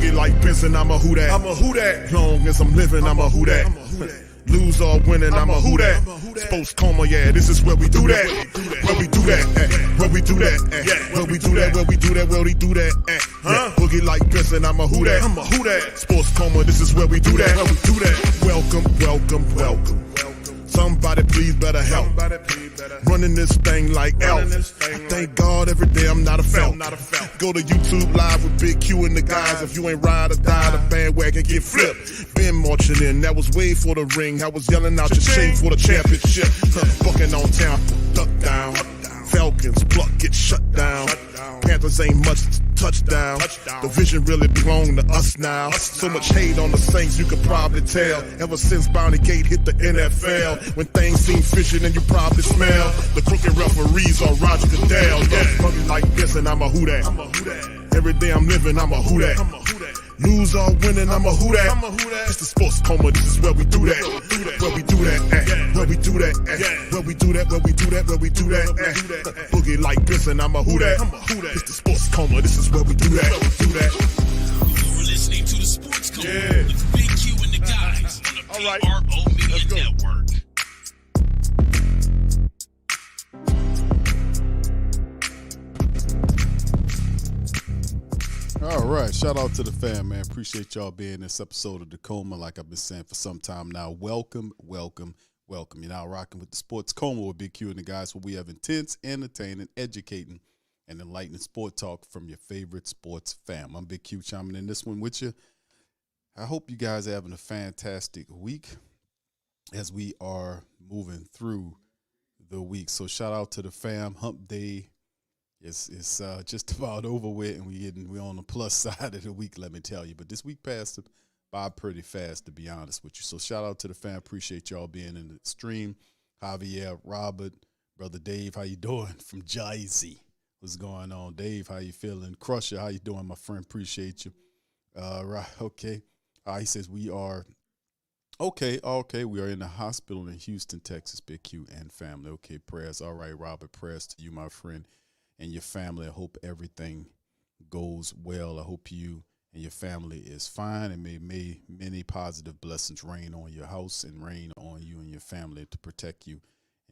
boogie like Benson, I'm a who that. I'm a who that. Long as I'm living, I'm a who that. Lose or winning, I'm a who that. Sports coma, yeah, this is where we do that. Where we do that, where we do that, where we do that, where we do that, where we do that. Boogie like Benson, I'm a who that. I'm a who that. Sports coma, this is where we do that. Where we do that. Welcome, welcome, welcome. Somebody please better help. Running this thing like Elf. I thank God every day I'm not a felt. Go to YouTube Live with Big Q and the guys. If you ain't ride or die, the bandwagon get flipped. Been marching in, that was way for the ring. I was yelling out your shame for the championship. Bucking on town, duck down. Falcons, pluck, get shut down. Panthers ain't much touchdown. The vision really belong to us now. So much hate on the Saints, you could probably tell. Ever since Bounty Gate hit the NFL, when things seem fishy and you probably smell the crooked referees on Roger Goodell. Yeah, fucking like this and I'm a who that. Every day I'm living, I'm a who that. Lose or winning, I'm a who that. It's the sports coma, this is where we do that. Where we do that, where we do that, where we do that, where we do that, where we do that. Boogie like Benson, I'm a who that. It's the sports coma, this is where we do that. You're listening to the Sports Coma with Big Q and the guys on the PRO Media Network. All right, shout out to the fam, man. Appreciate y'all being in this episode of the Coma, like I've been saying for some time now. Welcome, welcome, welcome. You're now rocking with the Sports Coma with Big Q and the guys, where we have intense, entertaining, educating, and enlightening sport talk from your favorite sports fam. I'm Big Q chiming in this one with you. I hope you guys are having a fantastic week as we are moving through the week. So shout out to the fam. Hump Day. It's just about over with, and we're on the plus side of the week, let me tell you. But this week passed by pretty fast, to be honest with you. So shout out to the fam. Appreciate y'all being in the stream. Javier, Robert, Brother Dave, how you doing? From Jersey. What's going on, Dave? How you feeling? Crusher, how you doing, my friend? Appreciate you. Right, okay. He says we are okay. We are in the hospital in Houston, Texas. Big Q and family. Okay, prayers. All right, Robert. Prayers to you, my friend, and your family. I hope everything goes well. I hope you and your family is fine, and may many positive blessings rain on your house and rain on you and your family to protect you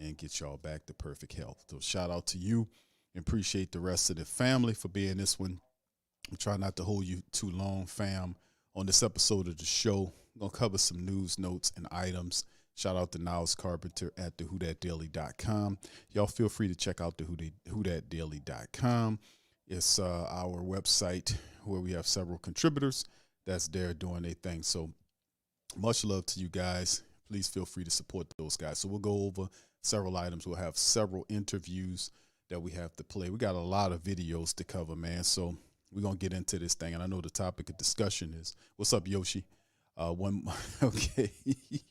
and get y'all back to perfect health. So shout out to you, and appreciate the rest of the family for being this one. I'm trying not to hold you too long, fam. On this episode of the show, I'm going to cover some news, notes, and items. Shout out to Niles Carpenter at thewhothatdaily.com. Y'all feel free to check out the whothatdaily.com. It's our website where we have several contributors that's there doing their thing. So much love to you guys. Please feel free to support those guys. So we'll go over several items. We'll have several interviews that we have to play. We got a lot of videos to cover, man. So we're going to get into this thing. And I know the topic of discussion is, what's up, Yoshi? One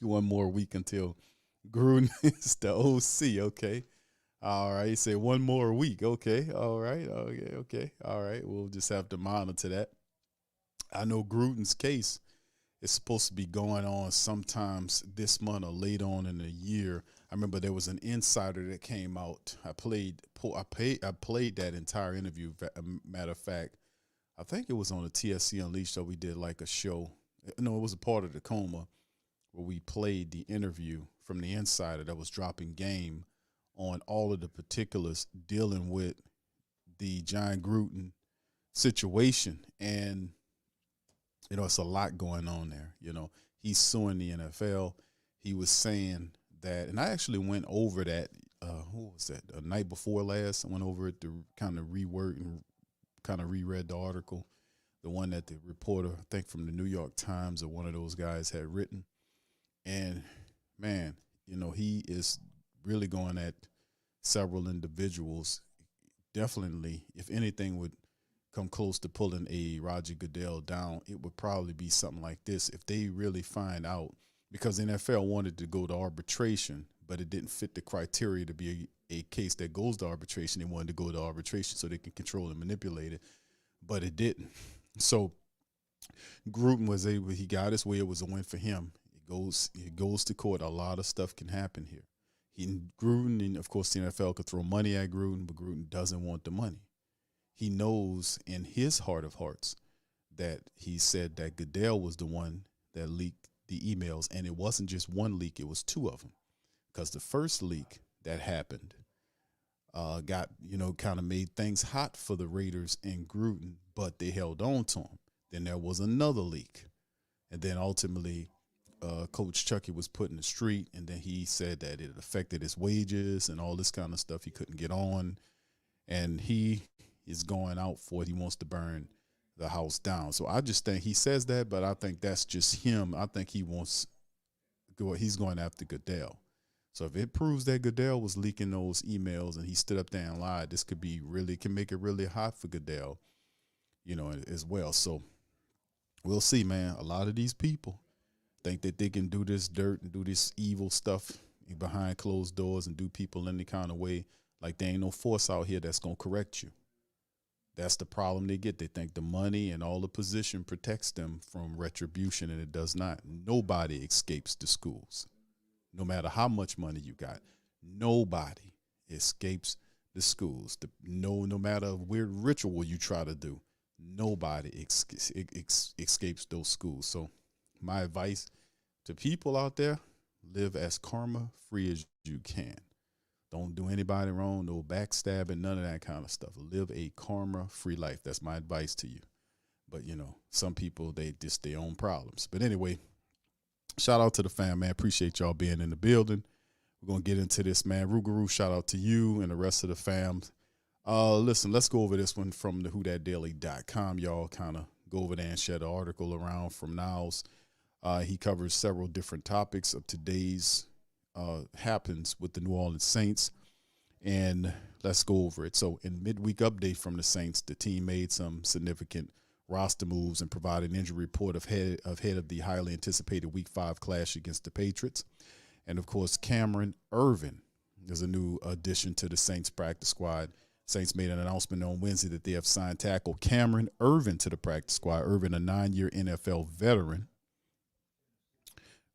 more week until Gruden is the OC. Okay. All right. Say one more week. Okay. All right. Okay. All right. We'll just have to monitor that. I know Gruden's case is supposed to be going on sometimes this month or late on in the year. I remember there was an insider that came out. I played that entire interview. Matter of fact, I think it was on the TSC Unleashed that we did like a show. No, it was a part of the Coma where we played the interview from the insider that was dropping game on all of the particulars dealing with the John Gruden situation. And, it's a lot going on there. He's suing the NFL. He was saying that, and I actually went over that, what was that, the night before last? I went over it to kind of rework and kind of reread the article. The one that the reporter, I think from the New York Times or one of those guys had written. And, man, he is really going at several individuals. Definitely, if anything would come close to pulling a Roger Goodell down, it would probably be something like this. If they really find out, because the NFL wanted to go to arbitration, but it didn't fit the criteria to be a case that goes to arbitration. They wanted to go to arbitration so they can control and manipulate it, but it didn't. So Gruden was able, he got his way. It was a win for him. It goes to court. A lot of stuff can happen here. Gruden, and of course the NFL could throw money at Gruden, but Gruden doesn't want the money. He knows in his heart of hearts that he said that Goodell was the one that leaked the emails, and it wasn't just one leak; it was two of them. Because the first leak that happened got, kind of made things hot for the Raiders in Gruden, but they held on to him. Then there was another leak, and then ultimately, Coach Chucky was put in the street, and then he said that it affected his wages and all this kind of stuff. He couldn't get on, and he is going out for it. He wants to burn the house down. So I just think he says that, but I think that's just him. I think he's going after Goodell. So if it proves that Goodell was leaking those emails and he stood up there and lied, this can make it really hot for Goodell, as well. So we'll see, man. A lot of these people think that they can do this dirt and do this evil stuff behind closed doors and do people any kind of way. Like there ain't no force out here that's going to correct you. That's the problem they get. They think the money and all the position protects them from retribution, and it does not. Nobody escapes the schools. No matter how much money you got, nobody escapes the schools. No matter a weird ritual you try to do, nobody escapes those schools. So my advice to people out there, live as karma-free as you can. Don't do anybody wrong, no backstabbing, none of that kind of stuff. Live a karma-free life. That's my advice to you. But, some people, they just their own problems. But anyway, shout out to the fam, man. Appreciate y'all being in the building. We're going to get into this, man. Rougarou, shout out to you and the rest of the fam. Listen, let's go over this one from the WhoDatDaily.com. Y'all kind of go over there and share the article around from Niles. He covers several different topics of today's happens with the New Orleans Saints, and let's go over it. So in midweek update from the Saints, the team made some significant roster moves and provided an injury report ahead of the highly anticipated Week 5 clash against the Patriots. And, of course, Cameron Erving is a new addition to the Saints practice squad. Saints made an announcement on Wednesday that they have signed tackle Cameron Erving to the practice squad. Erving, a 9-year NFL veteran,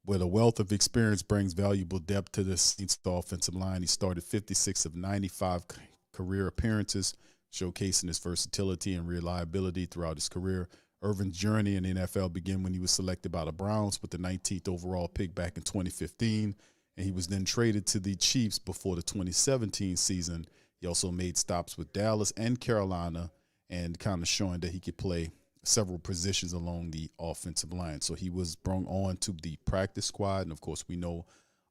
with a wealth of experience, brings valuable depth to the Saints offensive line. He started 56 of 95 career appearances, showcasing his versatility and reliability throughout his career. Erving's journey in the NFL began when he was selected by the Browns with the 19th overall pick back in 2015, and he was then traded to the Chiefs before the 2017 season. He also made stops with Dallas and Carolina, and kind of showing that he could play several positions along the offensive line. So he was brought on to the practice squad. And, of course, we know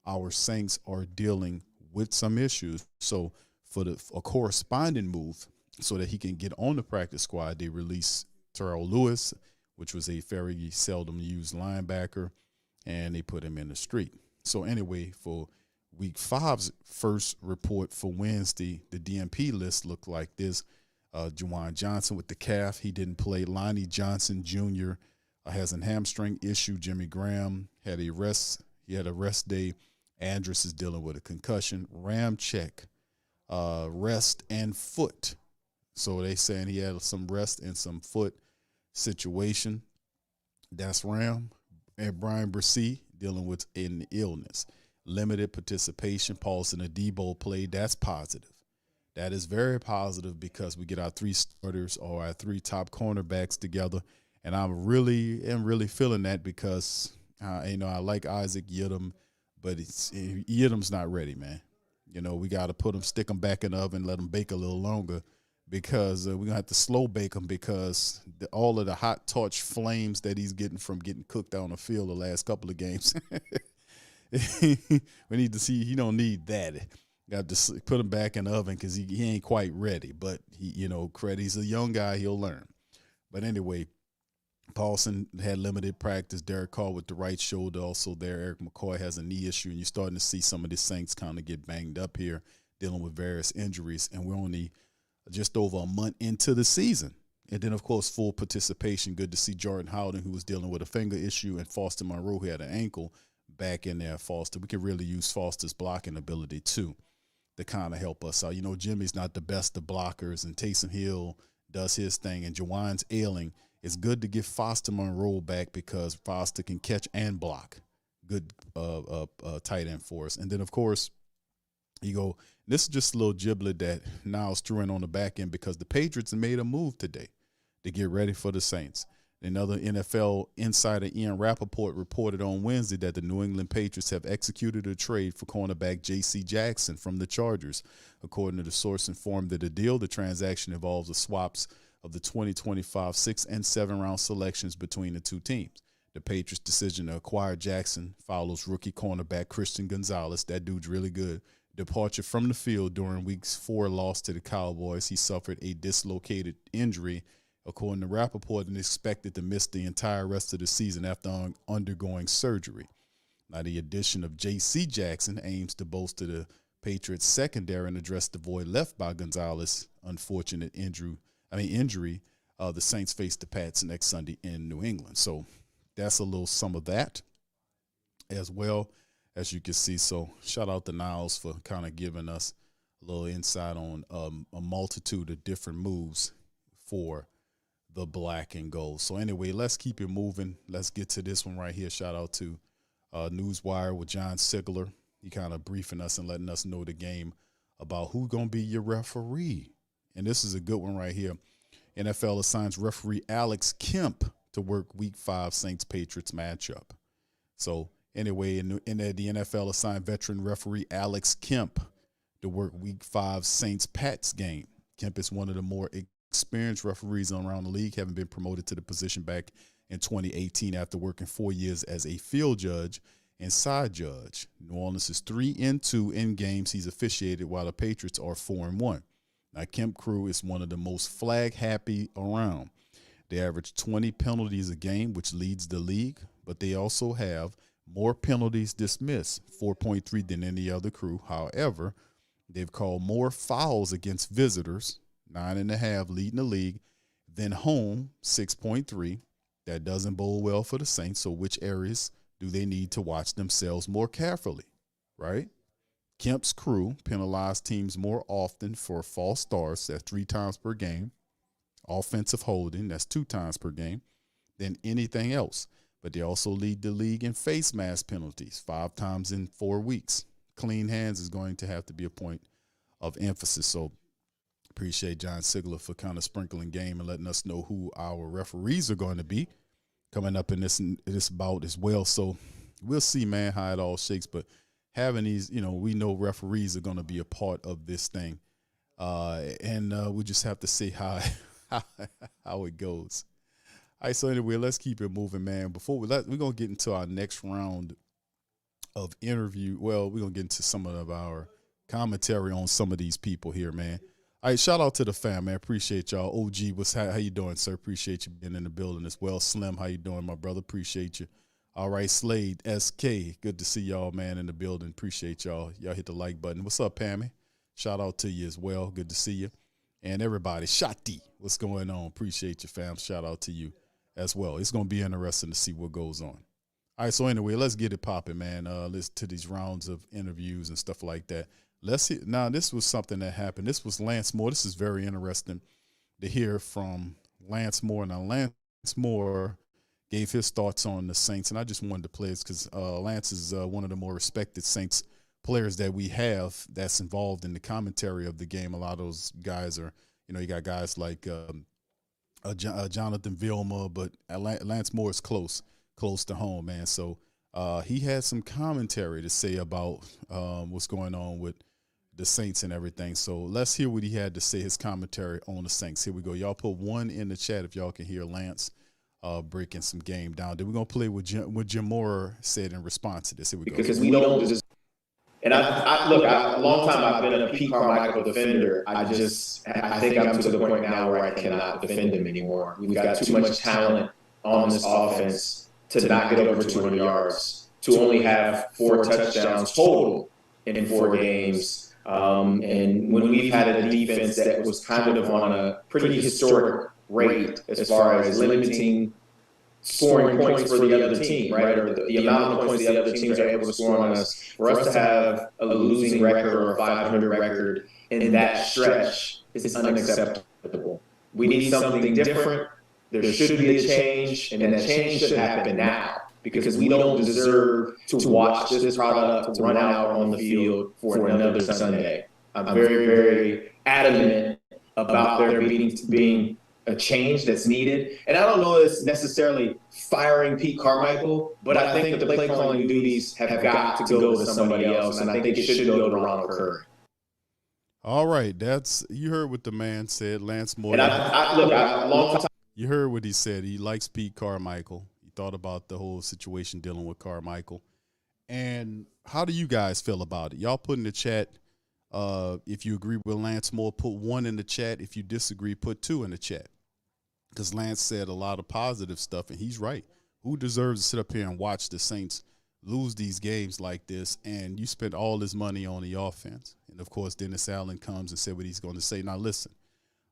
our Saints are dealing with some issues. So for a corresponding move so that he can get on the practice squad, they released Terrell Lewis, which was a very seldom used linebacker, and they put him in the street. So anyway, for Week 5's first report for Wednesday, the DMP list looked like this. Juwan Johnson with the calf, he didn't play. Lonnie Johnson Jr. Has a hamstring issue. Jimmy Graham had a rest. He had a rest day. Andrus is dealing with a concussion. Ramczyk, rest and foot. So they saying he had some rest and some foot situation. That's Ram. And Brian Brissy dealing with an illness. Limited participation. Paulson Adebo played. That's positive. That is very positive because we get our three starters or our three top cornerbacks together, and I'm really feeling that because I like Isaac Yiadom, but Yiadom's not ready, man. We got to stick him back in the oven, let him bake a little longer because we're gonna have to slow bake him because all of the hot torch flames that he's getting from getting cooked out on the field the last couple of games. We need to see he don't need that. Got to put him back in the oven because he ain't quite ready. But, he's a young guy. He'll learn. But anyway, Paulson had limited practice. Derek Carr with the right shoulder also there. Eric McCoy has a knee issue. And you're starting to see some of the Saints kind of get banged up here, dealing with various injuries. And we're only just over a month into the season. And then, of course, full participation. Good to see Jordan Howden, who was dealing with a finger issue, and Foster Monroe, who had an ankle, back in there. Foster. We could really use Foster's blocking ability, too, to kind of help us out. Jimmy's not the best of blockers, and Taysom Hill does his thing, and Jawan's ailing. It's good to get Foster Monroe back because Foster can catch and block. Good tight end for us. And then, of course, this is just a little giblet that Niles threw in on the back end because the Patriots made a move today to get ready for the Saints. Another NFL insider, Ian Rappaport, reported on Wednesday that the New England Patriots have executed a trade for cornerback J.C. Jackson from the Chargers. According to the source informed that the transaction involves the swaps of the 2025 6- and 7-round selections between the two teams. The Patriots' decision to acquire Jackson follows rookie cornerback Christian Gonzalez. That dude's really good. Departure from the field during Week 4 loss to the Cowboys. He suffered a dislocated injury, according to Rappaport, and expected to miss the entire rest of the season after undergoing surgery. Now, the addition of J.C. Jackson aims to bolster the Patriots' secondary and address the void left by Gonzalez's unfortunate injury. The Saints face the Pats next Sunday in New England. So that's a little some of that as well, as you can see. So shout out to Niles for kind of giving us a little insight on a multitude of different moves for the black and gold. So anyway, let's keep it moving. Let's get to this one right here. Shout out to Newswire with John Sigler. He kind of briefing us and letting us know the game about who's going to be your referee. And this is a good one right here. NFL assigns referee Alex Kemp to work Week 5 Saints-Patriots matchup. So anyway, the NFL assigned veteran referee Alex Kemp to work Week 5 Saints-Pats game. Kemp is one of the more experienced referees around the league, having been promoted to the position back in 2018 after working 4 years as a field judge and side judge. New Orleans is 3-2 in games he's officiated, while the Patriots are 4-1. Now, Kemp crew is one of the most flag happy around. They average 20 penalties a game, which leads the league, but they also have more penalties dismissed, 4.3 than any other crew. However, they've called more fouls against visitors, 9.5, leading the league, then home, 6.3. That doesn't bode well for the Saints. So which areas do they need to watch themselves more carefully, right? Kemp's crew penalize teams more often for false starts, that's 3 times per game, offensive holding, that's 2 times per game, than anything else. But they also lead the league in face mask penalties, 5 times in 4 weeks. Clean hands is going to have to be a point of emphasis. So appreciate John Sigler for kind of sprinkling game and letting us know who our referees are going to be coming up in this bout as well. So we'll see, man, how it all shakes. But having these, we know referees are going to be a part of this thing. And we just have to see how it goes. All right, so anyway, let's keep it moving, man. Before we're going to get into our next round of interview. Well, we're going to get into some of our commentary on some of these people here, man. All right, shout out to the fam, man. Appreciate y'all. OG, how you doing, sir? Appreciate you being in the building as well. Slim, how you doing, my brother? Appreciate you. All right, Slade, SK, good to see y'all, man, in the building. Appreciate y'all. Y'all hit the like button. What's up, Pammy? Shout out to you as well. Good to see you. And everybody, Shati, what's going on? Appreciate you, fam. Shout out to you as well. It's going to be interesting to see what goes on. All right, so anyway, let's get it popping, man. Listen to these rounds of interviews and stuff like that. Let's see. Now, this was something that happened. This was Lance Moore. This is very interesting to hear from Lance Moore. Now, Lance Moore gave his thoughts on the Saints, and I just wanted to play this because Lance is one of the more respected Saints players that we have that's involved in the commentary of the game. A lot of those guys are, you got guys like Jonathan Vilma, but Lance Moore is close to home, man. So he had some commentary to say about what's going on with the Saints and everything. So let's hear what he had to say, his commentary on the Saints. Here we go. Y'all put one in the chat if y'all can hear Lance breaking some game down. Then we're going to play what Jim Moore said in response to this. Here we go. Because we don't just – and a long time I've been a Pete Carmichael defender. I think I'm to the point now where I cannot defend him anymore. We've got too much talent on this offense to not get over 200 yards, to only have 4 touchdowns total in 4 games. And when we've had a defense that was kind of on a pretty historic rate as far as limiting scoring points for the other team, right, or the amount of points the other teams are able to score on us, for us to have a losing record or a 500 record in that stretch is unacceptable. We need something different. There should be a change, and that change should happen now, because we don't deserve to watch this product run out on the field for another Sunday. I'm very, very adamant about there being a change that's needed. And I don't know if it's necessarily firing Pete Carmichael, but I think the play calling duties have got to go to somebody else, and I think it should go to Ronald Curry. All right, you heard what the man said, Lance Moore. And a long time. You heard what he said. He likes Pete Carmichael. He thought about the whole situation dealing with Carmichael. And how do you guys feel about it? Y'all put in the chat. If you agree with Lance Moore, put 1 in the chat. If you disagree, put 2 in the chat. Because Lance said a lot of positive stuff, and he's right. Who deserves to sit up here and watch the Saints lose these games like this, and you spend all this money on the offense? And, of course, Dennis Allen comes and said what he's going to say. Now, listen,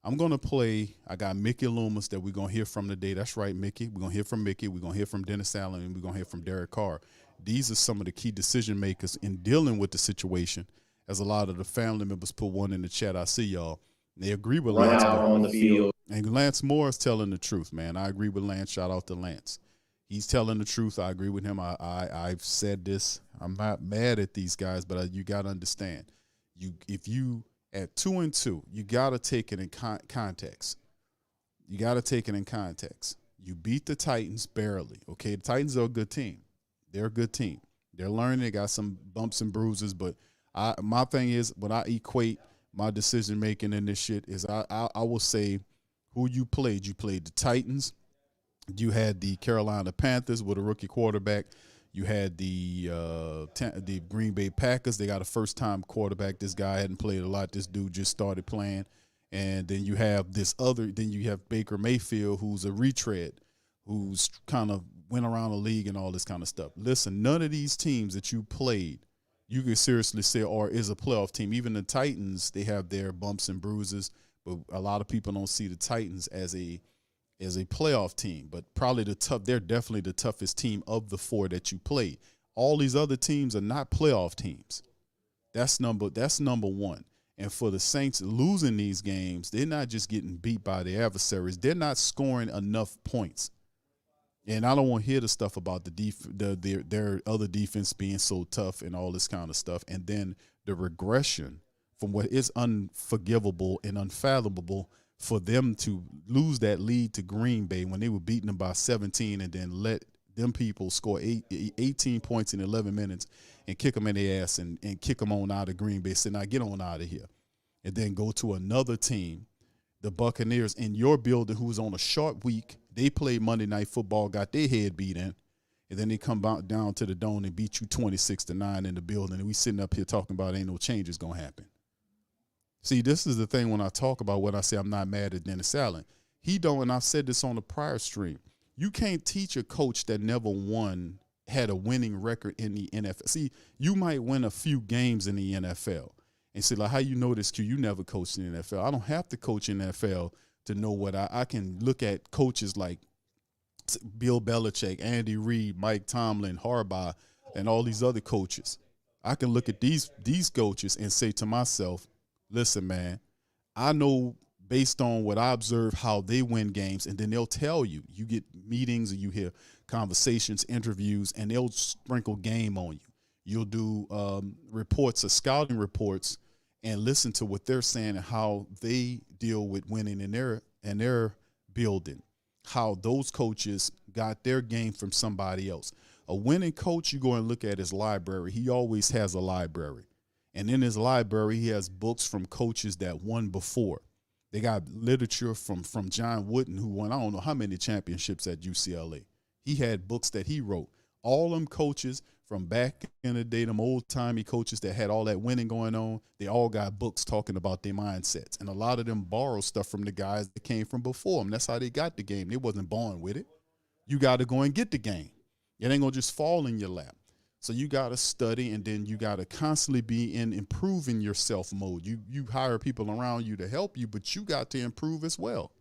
I'm going to play. I got Mickey Loomis that we're going to hear from today. That's right, Mickey. We're going to hear from Mickey. We're going to hear from Dennis Allen, and we're going to hear from Derek Carr. These are some of the key decision makers in dealing with the situation, as a lot of the family members put 1 in the chat. I see y'all. They agree with Lance Moore on the field. And Lance Moore is telling the truth, man. I agree with Lance. Shout out to Lance. He's telling the truth. I agree with him. I've said this. I'm not mad at these guys, but you got to understand. If you at 2-2, you got to take it in context. You got to take it in context. You beat the Titans barely, okay? The Titans are a good team. They're a good team. They're learning. They got some bumps and bruises, but my thing is, when I equate my decision-making in this shit is I will say who you played. You played the Titans. You had the Carolina Panthers with a rookie quarterback. You had the Green Bay Packers. They got a first-time quarterback. This guy hadn't played a lot. This dude just started playing. And then you have you have Baker Mayfield, who's a retread, who's kind of went around the league and all this kind of stuff. Listen, none of these teams that you played, you can seriously say, is a playoff team. Even the Titans, they have their bumps and bruises, but a lot of people don't see the Titans as a playoff team. But probably they're definitely the toughest team of the 4 that you played. All these other teams are not playoff teams. That's number 1. And for the Saints losing these games, they're not just getting beat by their adversaries. They're not scoring enough points. And I don't want to hear the stuff about their other defense being so tough and all this kind of stuff. And then the regression from what is unforgivable and unfathomable for them to lose that lead to Green Bay when they were beating them by 17 and then let them people score 18 points in 11 minutes and kick them in the ass and kick them on out of Green Bay. Say, now get on out of here. And then go to another team, the Buccaneers, in your building, who's on a short week. They played Monday Night Football, got their head beat in, and then they come down to the Dome and beat you 26-9 in the building. And we sitting up here talking about ain't no changes going to happen. See, this is the thing when I talk about what I say I'm not mad at Dennis Allen. He don't, and I've said this on the prior stream, you can't teach a coach that never had a winning record in the NFL. See, you might win a few games in the NFL and say, like, how you know this, Q? You never coached in the NFL. I don't have to coach in the NFL to know what I can look at coaches like Bill Belichick, Andy Reid, Mike Tomlin, Harbaugh, and all these other coaches. I can look at these coaches and say to myself, listen, man, I know based on what I observe how they win games, and then they'll tell you. You get meetings and you hear conversations, interviews, and they'll sprinkle game on you. You'll do reports or scouting reports and listen to what they're saying and how they deal with winning in their building, how those coaches got their game from somebody else. A winning coach, you go and look at his library. He always has a library. And in his library, he has books from coaches that won before. They got literature from John Wooden, who won I don't know how many championships at UCLA. He had books that he wrote. All them coaches from back in the day, them old-timey coaches that had all that winning going on, they all got books talking about their mindsets. And a lot of them borrow stuff from the guys that came from before them. That's how they got the game. They wasn't born with it. You got to go and get the game. It ain't going to just fall in your lap. So you got to study, and then you got to constantly be in improving yourself mode. You hire people around you to help you, but you got to improve as well.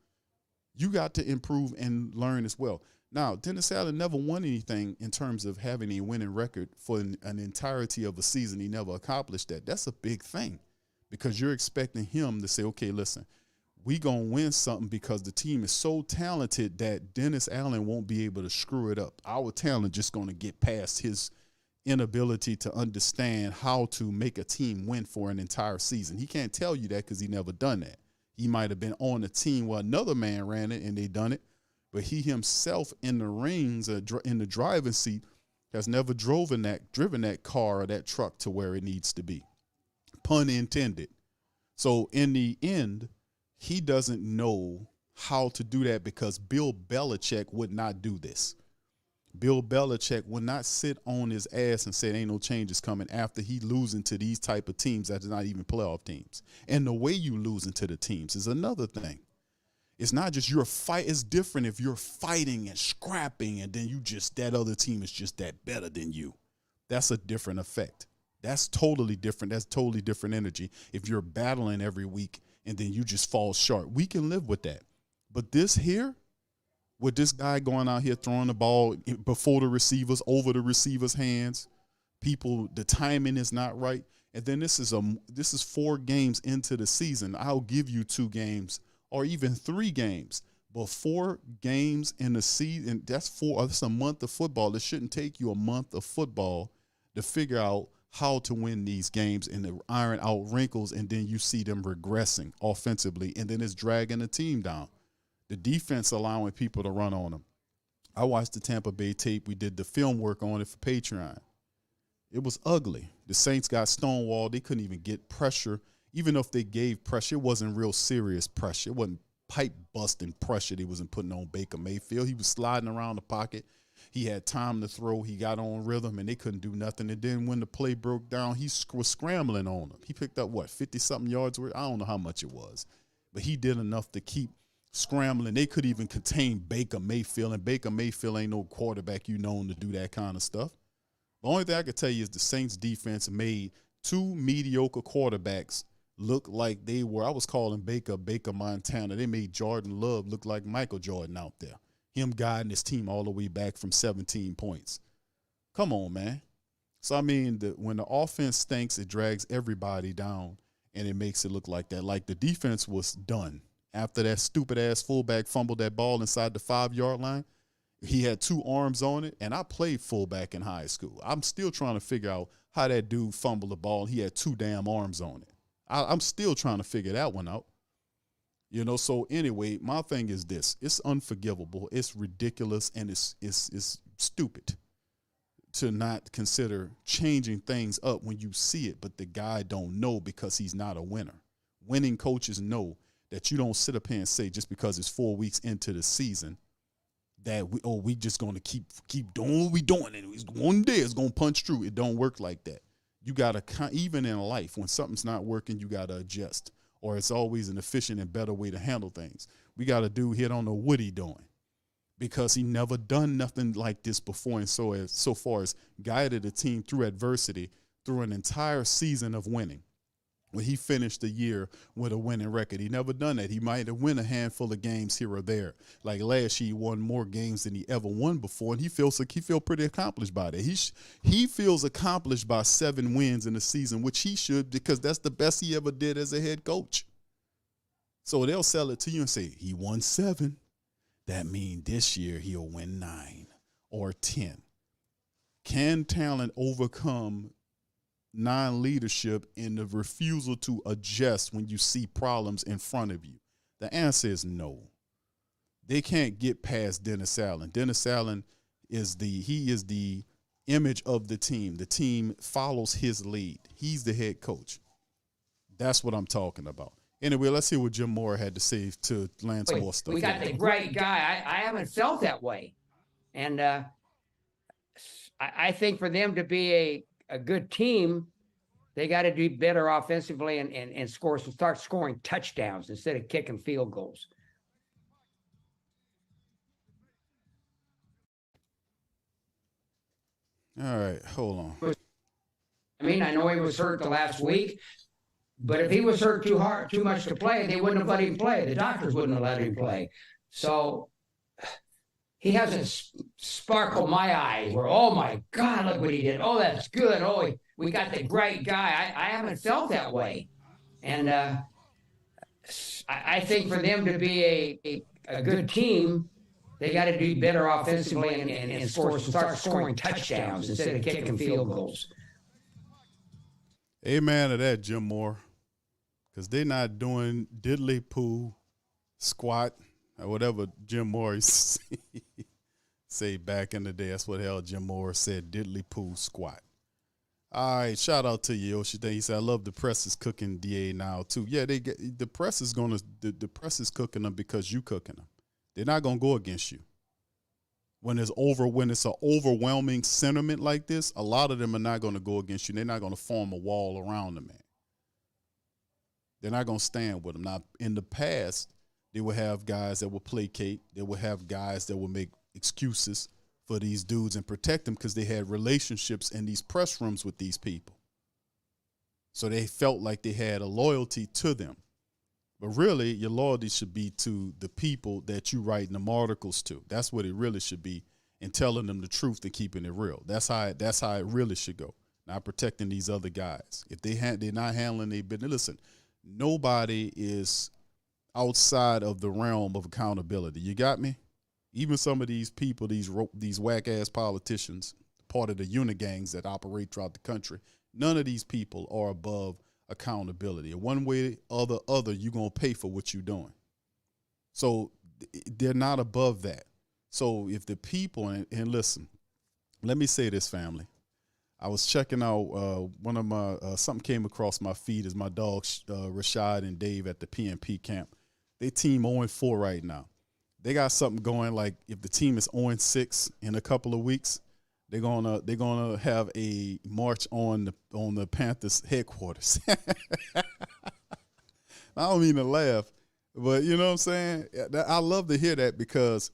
You got to improve and learn as well. Now, Dennis Allen never won anything in terms of having a winning record for an entirety of a season. He never accomplished that. That's a big thing because you're expecting him to say, okay, listen, we going to win something because the team is so talented that Dennis Allen won't be able to screw it up. Our talent just going to get past his inability to understand how to make a team win for an entire season. He can't tell you that because he never done that. He might have been on a team where another man ran it and they done it, but he himself in the rings, in the driving seat, has never driven that car or that truck to where it needs to be. Pun intended. So in the end, he doesn't know how to do that because Bill Belichick would not do this. Bill Belichick would not sit on his ass and say ain't no changes coming after he losing to these type of teams that are not even playoff teams. And the way you losing to the teams is another thing. It's not just your fight. It's different if you're fighting and scrapping and then that other team is just that better than you. That's a different effect. That's totally different. That's totally different energy. If you're battling every week and then you just fall short, we can live with that. But this here, with this guy going out here throwing the ball before the receivers, over the receivers' hands, the timing is not right. And then this is 4 games into the season. I'll give you 2 games or even 3 games, but 4 games in the season, that's a month of football. It shouldn't take you a month of football to figure out how to win these games and to iron out wrinkles, and then you see them regressing offensively, and then it's dragging the team down. The defense allowing people to run on them. I watched the Tampa Bay tape. We did the film work on it for Patreon. It was ugly. The Saints got stonewalled. They couldn't even get pressure. Even if they gave pressure, it wasn't real serious pressure. It wasn't pipe-busting pressure they wasn't putting on Baker Mayfield. He was sliding around the pocket. He had time to throw. He got on rhythm, and they couldn't do nothing. And then when the play broke down, he was scrambling on them. He picked up, 50-something yards? I don't know how much it was. But he did enough to keep scrambling. They could even contain Baker Mayfield, and Baker Mayfield ain't no quarterback known to do that kind of stuff. The only thing I could tell you is the Saints defense made 2 mediocre quarterbacks look like they were. I was calling Baker Montana. They made Jordan Love look like Michael Jordan out there. Him guiding his team all the way back from 17 points. Come on, man. So, I mean, when the offense stinks, it drags everybody down, and it makes it look like that. Like the defense was done. After that stupid-ass fullback fumbled that ball inside the 5-yard line, he had 2 arms on it, and I played fullback in high school. I'm still trying to figure out how that dude fumbled the ball. He had 2 damn arms on it. I'm still trying to figure that one out. So anyway, my thing is this. It's unforgivable. It's ridiculous, and it's stupid to not consider changing things up when you see it, but the guy don't know because he's not a winner. Winning coaches know that you don't sit up here and say just because it's 4 weeks into the season that we just going to keep doing what we doing, and one day it's going to punch through. It don't work like that. You got to, even in life, when something's not working, you got to adjust, or it's always an efficient and better way to handle things. We got a dude here don't know what he doing because he never done nothing like this before, and so far as guided a team through adversity through an entire season of winning. When he finished the year with a winning record, he never done that. He might have won a handful of games here or there. Like last year, he won more games than he ever won before, and he feels pretty accomplished by that. He feels accomplished by 7 wins in the season, which he should, because that's the best he ever did as a head coach. So they'll sell it to you and say he won 7. That means this year he'll win 9 or 10. Can talent overcome non-leadership and the refusal to adjust when you see problems in front of you? The answer is no. They can't get past Dennis Allen. Dennis Allen is the image of the team. The team follows his lead. He's the head coach. That's what I'm talking about. Anyway, let's hear what Jim Moore had to say to Lance Worcester. We got the great guy. I haven't felt that way. And I think for them to be a good team, they got to do better offensively and start scoring touchdowns instead of kicking field goals. All right, hold on. I mean, I know he was hurt the last week, but if he was hurt too much to play, they wouldn't have let him play. The doctors wouldn't have let him play. So he hasn't sparkled my eyes where, oh my God, look what he did. Oh, that's good. Oh, we got the great guy. I haven't felt that way. And I think for them to be a good team, they got to do better offensively and start scoring touchdowns instead of kicking field goals. Amen to that, Jim Moore. because they're not doing diddly poo, squat, or whatever Jim Morris say back in the day. That's what hell Jim Morris said, diddly poo, squat. All right, shout out to you, Yoshi. He said, I love the press is cooking DA now, too. Yeah, the press is the press is cooking them because you cooking them. They're not going to go against you. When it's an overwhelming sentiment like this, a lot of them are not going to go against you. They're not going to form a wall around the man. They're not going to stand with him. Now, in the past, they would have guys that would placate. They would have guys that would make excuses for these dudes and protect them because they had relationships in these press rooms with these people. So they felt like they had a loyalty to them. But really, your loyalty should be to the people that you writing them articles to. That's what it really should be, and telling them the truth and keeping it real. That's how it really should go. Not protecting they're not handling their business. Listen, nobody is outside of the realm of accountability. You got me? Even some of these people, these whack-ass politicians, part of the unigangs that operate throughout the country, none of these people are above accountability. One way or the other, you're going to pay for what you're doing. So they're not above that. So if the people, and listen, let me say this, family. I was checking out one of my, something came across my feed is my dogs, Rashad and Dave at the PNP camp. They team 0-4 right now. They got something going like if the team is 0-6 in a couple of weeks, they're gonna have a march on the Panthers headquarters. I don't mean to laugh, but you know what I'm saying? I love to hear that because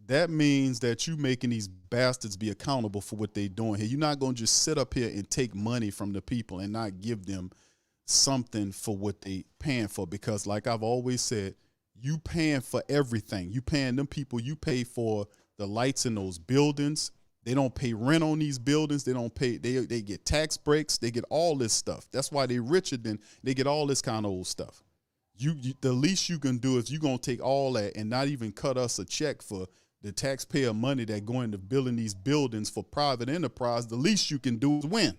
that means that you making these bastards be accountable for what they're doing here. You're not going to just sit up here and take money from the people and not give them something for what they paying for. Because like I've always said, you paying for everything. You paying them people. You pay for the lights in those buildings. They don't pay rent on these buildings. They don't pay. They get tax breaks. They get all this stuff. That's why they richer than they get all this kind of old stuff. The least you can do is you're going to take all that and not even cut us a check for the taxpayer money that go into building these buildings for private enterprise. The least you can do is win.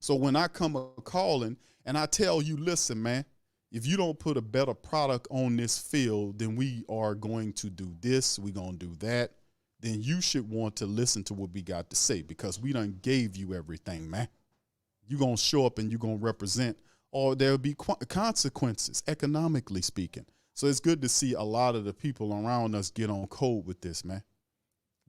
So when I come a calling and I tell you, listen, man, if you don't put a better product on this field, then we are going to do this, we're going to do that, then you should want to listen to what we got to say because we done gave you everything, man. You're going to show up and you're going to represent, or there'll be consequences, economically speaking. So it's good to see a lot of the people around us get on code with this, man.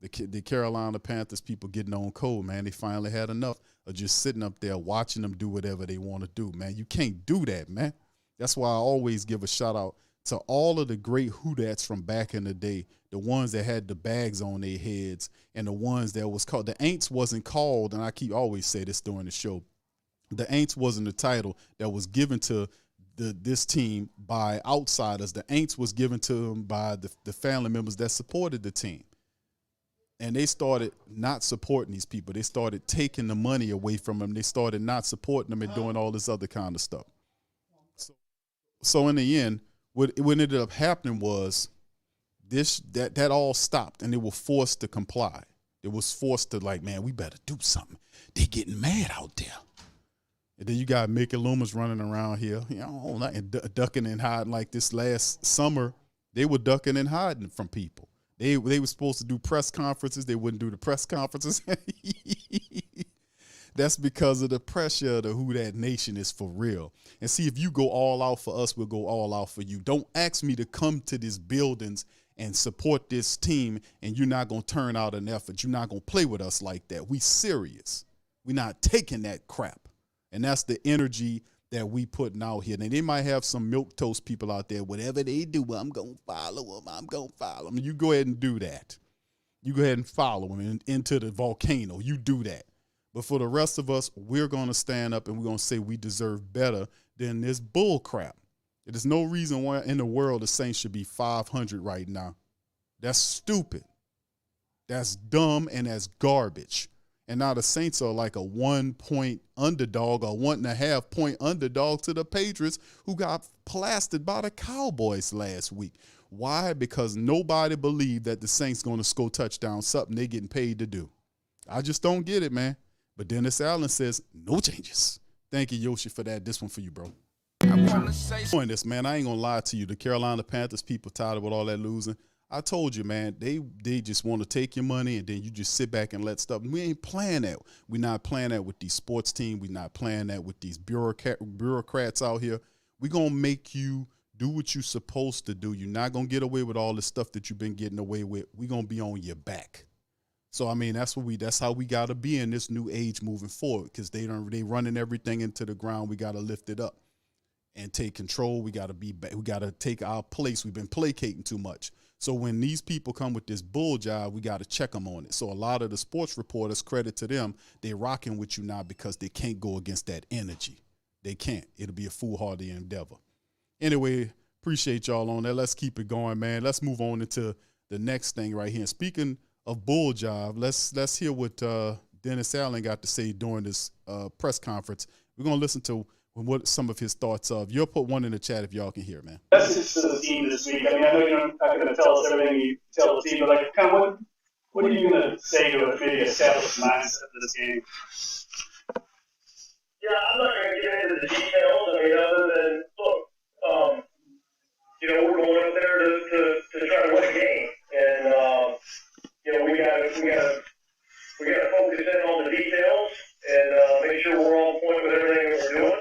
The Carolina Panthers people getting on code, man. They finally had enough of just sitting up there watching them do whatever they want to do, man. You can't do that, man. That's why I always give a shout out to all of the great Whodats from back in the day, the ones that had the bags on their heads and the ones that was called, the Aints wasn't called, and I always say this during the show, the Aints wasn't the title that was given to this team by outsiders. The Aints was given to them by the family members that supported the team. And they started not supporting these people. They started taking the money away from them. They started not supporting them and doing all this other kind of stuff. So in the end, what ended up happening was that all stopped, and they were forced to comply. It was forced to like, man, we better do something. They getting mad out there. And then you got Mickey Loomis running around here, you know, and ducking and hiding. Like this last summer, they were ducking and hiding from people. They were supposed to do press conferences. They wouldn't do the press conferences. That's because of the pressure of who that nation is for real. And see, if you go all out for us, we'll go all out for you. Don't ask me to come to these buildings and support this team, and you're not going to turn out an effort. You're not going to play with us like that. We serious. We're not taking that crap. And that's the energy that we putting out here. Now, they might have some milquetoast people out there. Whatever they do, I'm going to follow them. I'm going to follow them. You go ahead and do that. You go ahead and follow them into the volcano. You do that. But for the rest of us, we're going to stand up and we're going to say we deserve better than this bull crap. There's no reason why in the world the Saints should be 500 right now. That's stupid. That's dumb and that's garbage. And now the Saints are like a 1-point underdog or 1.5 point underdog to the Patriots, who got plastered by the Cowboys last week. Why? Because nobody believed that the Saints going to score touchdowns, something they getting paid to do. I just don't get it, man. But Dennis Allen says, no changes. Thank you, Yoshi, for that. This one for you, bro. Doing this, man, I ain't gonna lie to you. The Carolina Panthers people tired with all that losing. I told you, man, they just want to take your money and then you just sit back and let stuff. We ain't playing that. We're not playing that with these sports teams. We're not playing that with these bureaucrats out here. We're gonna make you do what you're supposed to do. You're not gonna get away with all the stuff that you've been getting away with. We're gonna be on your back. So I mean, that's how we gotta be in this new age moving forward, because they running everything into the ground. We gotta lift it up and take control. We gotta take our place. We've been placating too much. So when these people come with this bull job, we got to check them on it. So a lot of the sports reporters, credit to them, they're rocking with you now because they can't go against that energy. They can't. It'll be a foolhardy endeavor. Anyway, appreciate y'all on that. Let's keep it going, man. Let's move on into the next thing right here. And speaking of bull job, let's hear what Dennis Allen got to say during this press conference. We're going to listen to what some of his thoughts of. You'll put one in the chat if y'all can hear, man. Message to the team this week. I mean, I know you're not going to tell us everything you tell the team, but like, kind of what are you going to say to maybe establish mindset of this game? Yeah, I'm not going to get into the details. I mean, other than look, we're going up there to try to win a game, and we got to focus in on the details and make sure we're on point with everything that we're doing.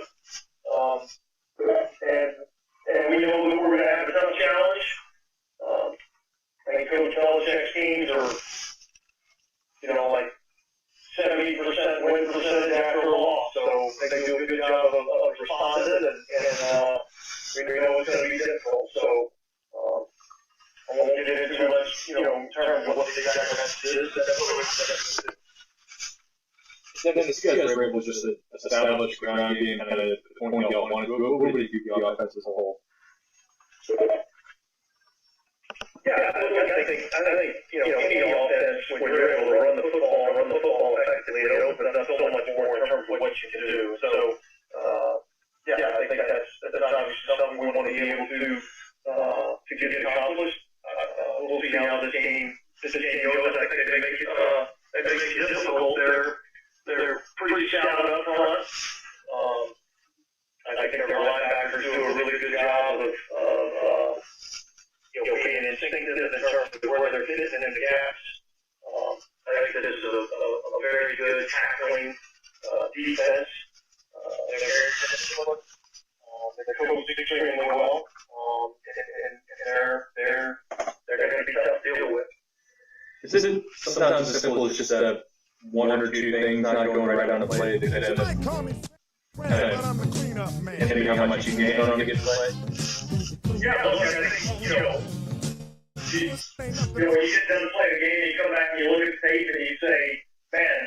And we know that we're going to have a tough challenge. I think Coach Belichick's teams are, like 70% win percentage after a loss. So they do a good job of responding, and we know it's going to be difficult. So I won't get into too much, in terms of what the exact message is. That's what we're going to do. Then the guys were able to just establish ground game and kind of the point y'all wanted to go. What would you do the offense as a whole? Yeah, I think any offense, when you're able to run the football effectively, it opens up so much more in terms of what you can do. So, I think that's obviously something we want to be able to get accomplished. We'll see how this game goes. I think they make it difficult. They're pretty shallow up front. I think their linebackers do a really good job of being instinctive in terms of where they're fitting in the gaps. I think this is a very good tackling defense. They're very disciplined. They're coached extremely well, and they're going to be tough to deal with. Is it sometimes as simple as just one or two things not going right on the play that could end up ending how much you gain on a given play? Yeah, look, I think, when you get done playing a game, you come back and you look at the tape and you say, man,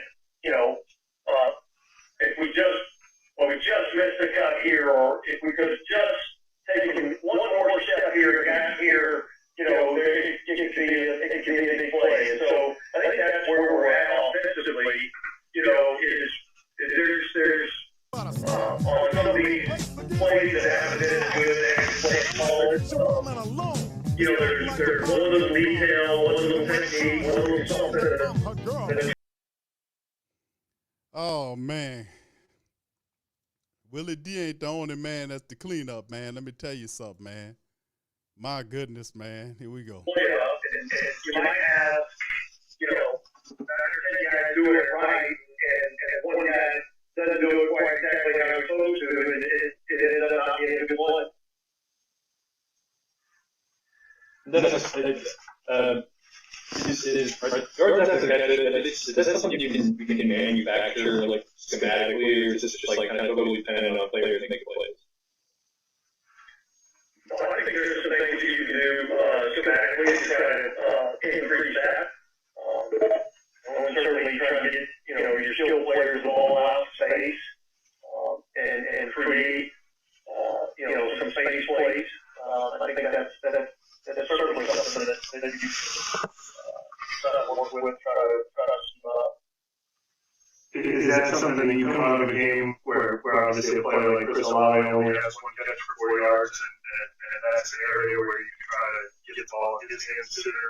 if we just missed a cut here, or if we could have just taken one more step here, got here, it could be a big play. And so I think that's where we're at offensively. There's on some of these plays that haven't been as good as there's one little detail, one little technique, one little something. Oh man, Willie D ain't the only man that's the cleanup, man. Let me tell you something, man. My goodness, man. Here we go. And you might have, 10 guys doing it right, and one guy doesn't do it quite exactly how he's supposed to, and it ends up not being a good play. Is that something you can manufacture, like, schematically, or is this just, like, kind of totally dependent on players and making plays? I think there's some things you can do schematically to try to increase that. And certainly try to get, your skilled players the ball out of space and create, some space plays. I think that's certainly something that you can work with, try to keep up. Is that something that you come out of a game where obviously a player like Chris Olave only has one catch for 4 yards, and that's an area where you can try to get the ball in his hands sooner?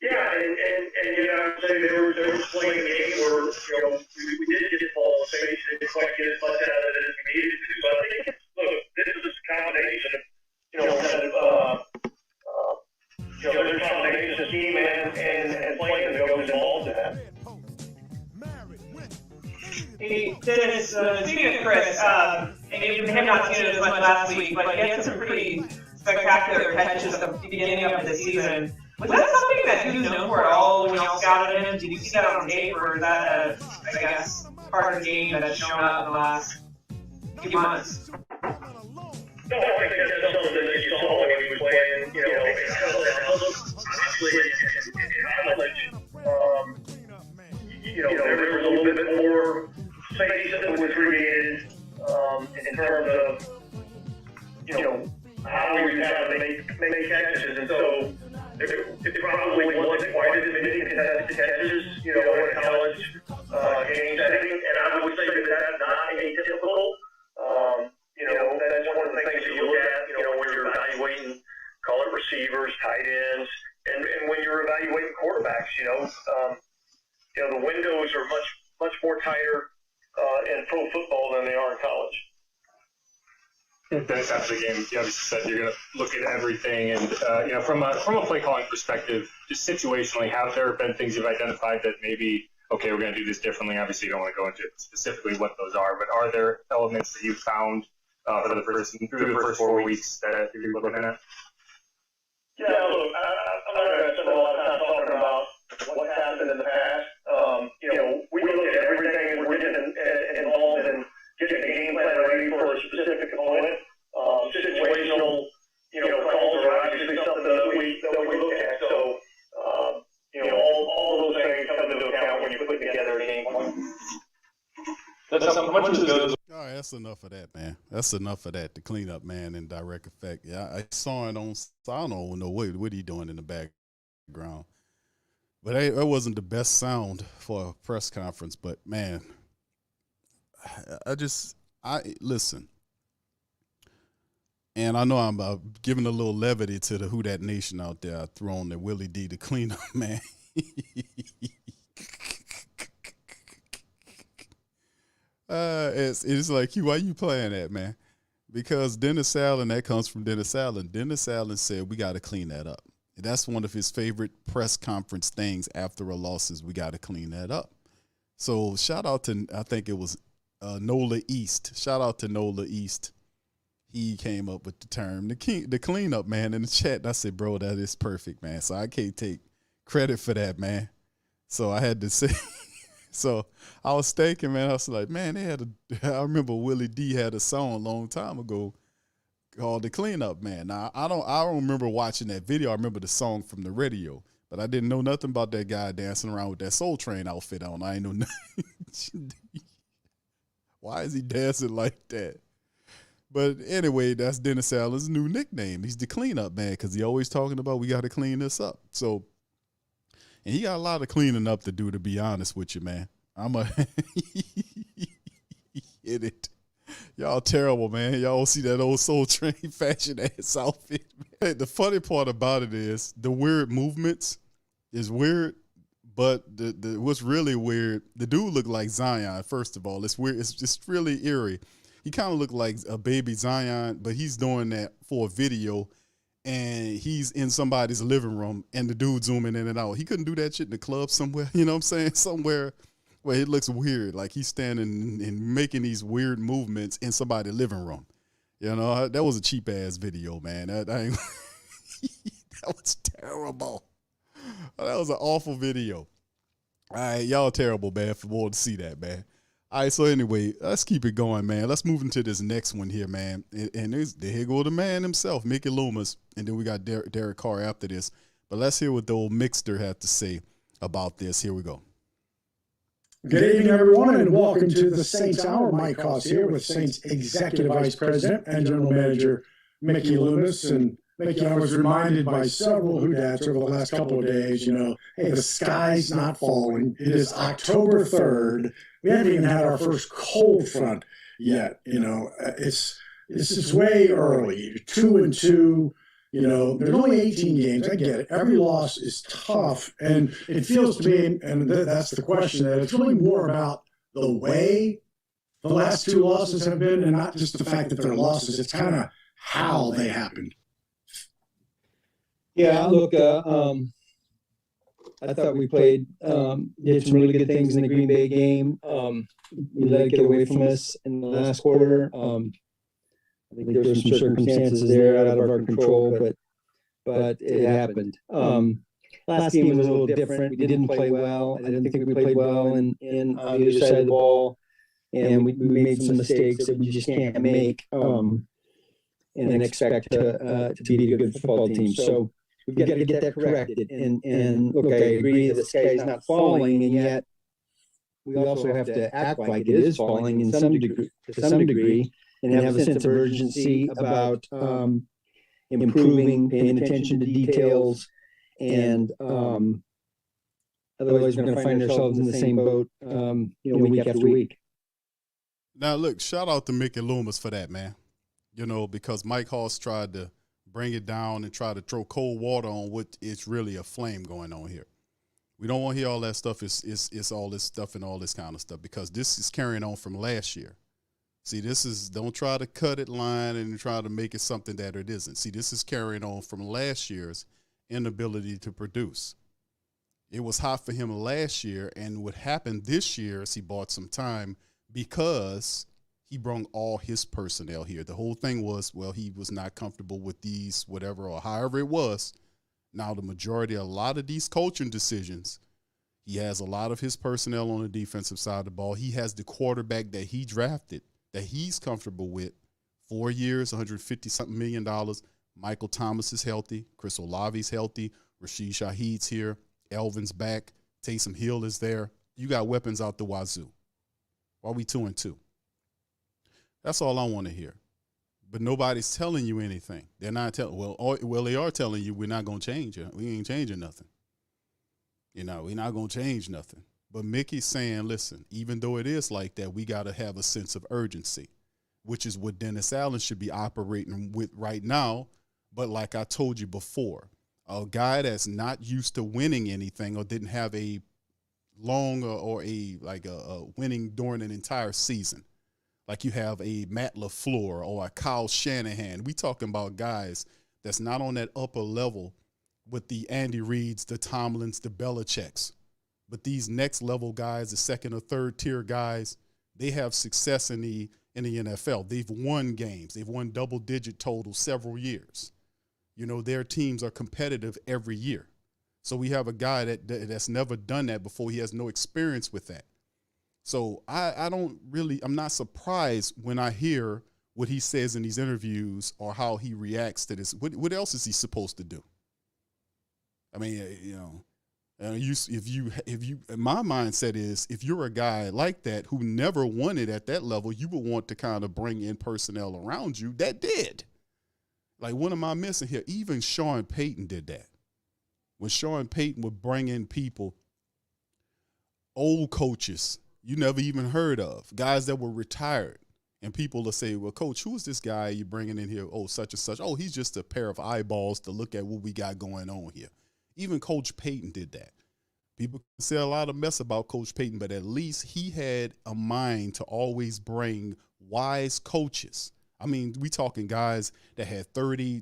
Yeah, and you know, I would say they were playing a game where, you know, we did get the ball in space, didn't quite get as much out of it as we needed to. So I think, look, this is just a combination of, you know, kind of, you know, there's a combination of scheme and playing that goes involved in that. Hey, Dennis, speaking of Chris, and you may have not seen it as much last week, but he had some pretty spectacular catches at the beginning of the season. Was that something that he was known for at all when y'all scouted him? Did you see that on tape, or is that, I guess, part of the game that's shown up in the last few months? No, I think that's something that you saw when he was playing, you know, obviously in college. You know, there was a little bit more space that was created in terms of, you know, how we would have to make catches, and so it probably wasn't quite as many contested catches, you know, in a college game setting, and I would say that that's not atypical. You know, that's one of the things that you look at, you know, when you're evaluating, call it receivers, tight ends, and when you're evaluating quarterbacks, you know, the windows are much more tighter in pro football than they are in college. Dennis, after the game, you obviously said you're going to look at everything, and you know, from a play calling perspective, just situationally, have there been things you've identified that maybe, okay, we're going to do this differently? Obviously, you don't want to go into specifically what those are, but are there elements that you've found through the first 4 weeks that you're looking at? Yeah, look, I'm not going to spend a lot of time talking about what's happened in the past. You know, we look at everything, and we're getting involved in getting the game plan ready for a specific opponent. Situational, you know, calls are obviously something that we look at. So, you know, all those things come into account when you're putting together a game plan. All right, that's enough of that, man. That's enough of that. The cleanup, man, in direct effect. Yeah, I saw it on. I don't know what he doing in the background, but it wasn't the best sound for a press conference. But man, I listen, and I know I'm giving a little levity to the Who Dat Nation out there. I threw on the Willie D to clean up, man. It's like, why you playing that, man? Because Dennis Allen, that comes from Dennis Allen. Dennis Allen said we got to clean that up. That's one of his favorite press conference things after a loss is we got to clean that up. So shout out to, I think it was Nola East. Shout out to Nola East. He came up with the term, the cleanup, man, in the chat. I said, bro, that is perfect, man. So I can't take credit for that, man. So I had to say, so I was thinking, man, I was like, man, I remember Willie D had a song a long time ago called The Cleanup, man. Now, I don't remember watching that video. I remember the song from the radio, but I didn't know nothing about that guy dancing around with that Soul Train outfit on. I ain't know nothing. Why is he dancing like that? But anyway, that's Dennis Allen's new nickname. He's the cleanup man because he always talking about we got to clean this up. So, and he got a lot of cleaning up to do, to be honest with you, man. Hit it. Y'all terrible, man. Y'all see that old Soul Train fashion ass outfit. Man. The funny part about it is the weird movements is weird, but the what's really weird, the dude looked like Zion, first of all. It's weird. It's just really eerie. He kind of looked like a baby Zion, but he's doing that for a video, and he's in somebody's living room, and the dude zooming in and out. He couldn't do that shit in the club somewhere, you know what I'm saying? Somewhere where it looks weird, like he's standing and making these weird movements in somebody's living room. You know, that was a cheap-ass video, man. That was terrible. That was an awful video. All right, y'all terrible, man, for more to see that, man. All right, so anyway, let's keep it going, man. Let's move into this next one here, man. And here go the man himself, Mickey Loomis, and then we got Derek Carr after this. But let's hear what the old Mixter had to say about this. Here we go. Good evening, everyone, and welcome to the Saints Hour. Mike Haas here with Saints Executive Vice President and General Manager Mickey Loomis. And Mickey, I was reminded by several Whodats over the last couple of days, you know, hey, the sky's not falling. It is October 3rd. We haven't even had our first cold front yet. You know, it's way early. 2-2. There's only 18 games. I get it. Every loss is tough. And it feels to me, and that's the question, that it's really more about the way the last two losses have been and not just the fact that they're losses. It's kind of how they happened. Yeah, look, I thought we played, did some really good things in the Green Bay game. We let it get away from us in the last quarter. I think there were some circumstances there out of our control, but it happened. Last game was a little different. We didn't play well. I didn't think we played well on the other side of the ball, and we made some mistakes that we just can't make and expect to be a good football team. So we've got to get that corrected. And look, I agree that the sky is not falling, and yet we also have to act like it is falling in some degree, and have a sense of urgency about improving, paying attention to details, and otherwise we're going to find ourselves in the same boat, week after week. Now, look, shout out to Mickey Loomis for that, man. Because Mike Hoss tried to bring it down and try to throw cold water on what is really a flame going on here. We don't want to hear all that stuff. It's all this stuff and all this kind of stuff, because this is carrying on from last year. See, don't try to cut it line and try to make it something that it isn't. See, this is carrying on from last year's inability to produce. It was hot for him last year, and what happened this year is he bought some time because he brought all his personnel here. The whole thing was, he was not comfortable with these, whatever, or however it was. Now, a lot of these coaching decisions, he has a lot of his personnel on the defensive side of the ball. He has the quarterback that he drafted that he's comfortable with. 4 years, $150-something million. Michael Thomas is healthy. Chris Olave's healthy. Rashid Shaheed's here. Elvin's back. Taysom Hill is there. You got weapons out the wazoo. Why are we 2-2? That's all I want to hear. But nobody's telling you anything. They're not telling. Well, they are telling you we're not going to change it. We ain't changing nothing. We're not going to change nothing. But Mickey's saying, listen, even though it is like that, we got to have a sense of urgency, which is what Dennis Allen should be operating with right now. But like I told you before, a guy that's not used to winning anything or didn't have a long or a winning during an entire season, like you have a Matt LaFleur or a Kyle Shanahan. We talking about guys that's not on that upper level with the Andy Reids, the Tomlins, the Belichicks. But these next level guys, the second or third tier guys, they have success in the NFL. They've won games. They've won double-digit total several years. Their teams are competitive every year. So we have a guy that's never done that before. He has no experience with that. So I'm not surprised when I hear what he says in these interviews or how he reacts to this. What else is he supposed to do? I mean, if you, my mindset is, if you're a guy like that who never won it at that level, you would want to kind of bring in personnel around you that did. Like, what am I missing here? Even Sean Payton did that. When Sean Payton would bring in people, old coaches you never even heard of, guys that were retired, and people will say, well, coach, who is this guy you're bringing in here? Oh, such and such. Oh, he's just a pair of eyeballs to look at what we got going on here. Even Coach Payton did that. People can say a lot of mess about Coach Payton, but at least he had a mind to always bring wise coaches. I mean, we talking guys that had 30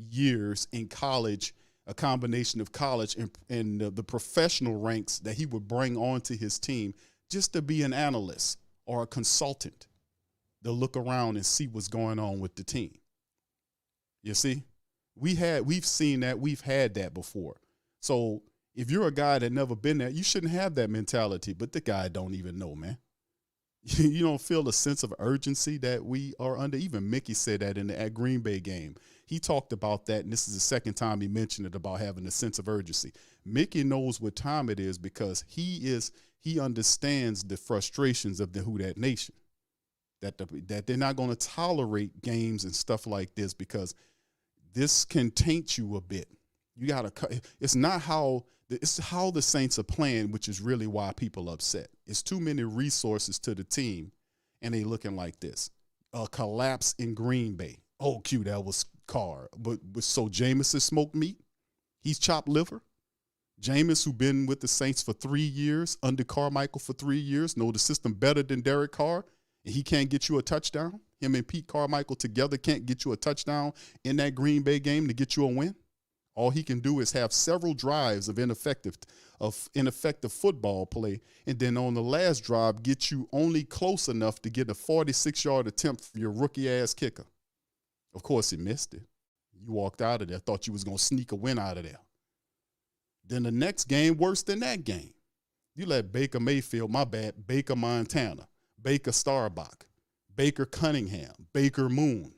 years in college, a combination of college and the professional ranks that he would bring onto his team just to be an analyst or a consultant to look around and see what's going on with the team. You see, we've seen that. We've had that before. So if you're a guy that never been there, you shouldn't have that mentality. But the guy don't even know, man. You don't feel a sense of urgency that we are under. Even Mickey said that in the Green Bay game. He talked about that, and this is the second time he mentioned it about having a sense of urgency. Mickey knows what time it is because he understands the frustrations of the Who Dat Nation. That they're not going to tolerate games and stuff like this because this can taint you a bit. You got to. It's how the Saints are playing, which is really why people are upset. It's too many resources to the team, and they looking like this. A collapse in Green Bay. Oh, Q, that was Carr. But so Jameis is smoked meat. He's chopped liver. Jameis, who been with the Saints for 3 years, under Carmichael for 3 years, know the system better than Derek Carr, and he can't get you a touchdown. Him and Pete Carmichael together can't get you a touchdown in that Green Bay game to get you a win. All he can do is have several drives of ineffective football play, and then on the last drive, get you only close enough to get a 46-yard attempt from your rookie-ass kicker. Of course, he missed it. You walked out of there, thought you was going to sneak a win out of there. Then the next game, worse than that game. You let Baker Mayfield, Baker Montana, Baker Starbuck, Baker Cunningham, Baker Moon,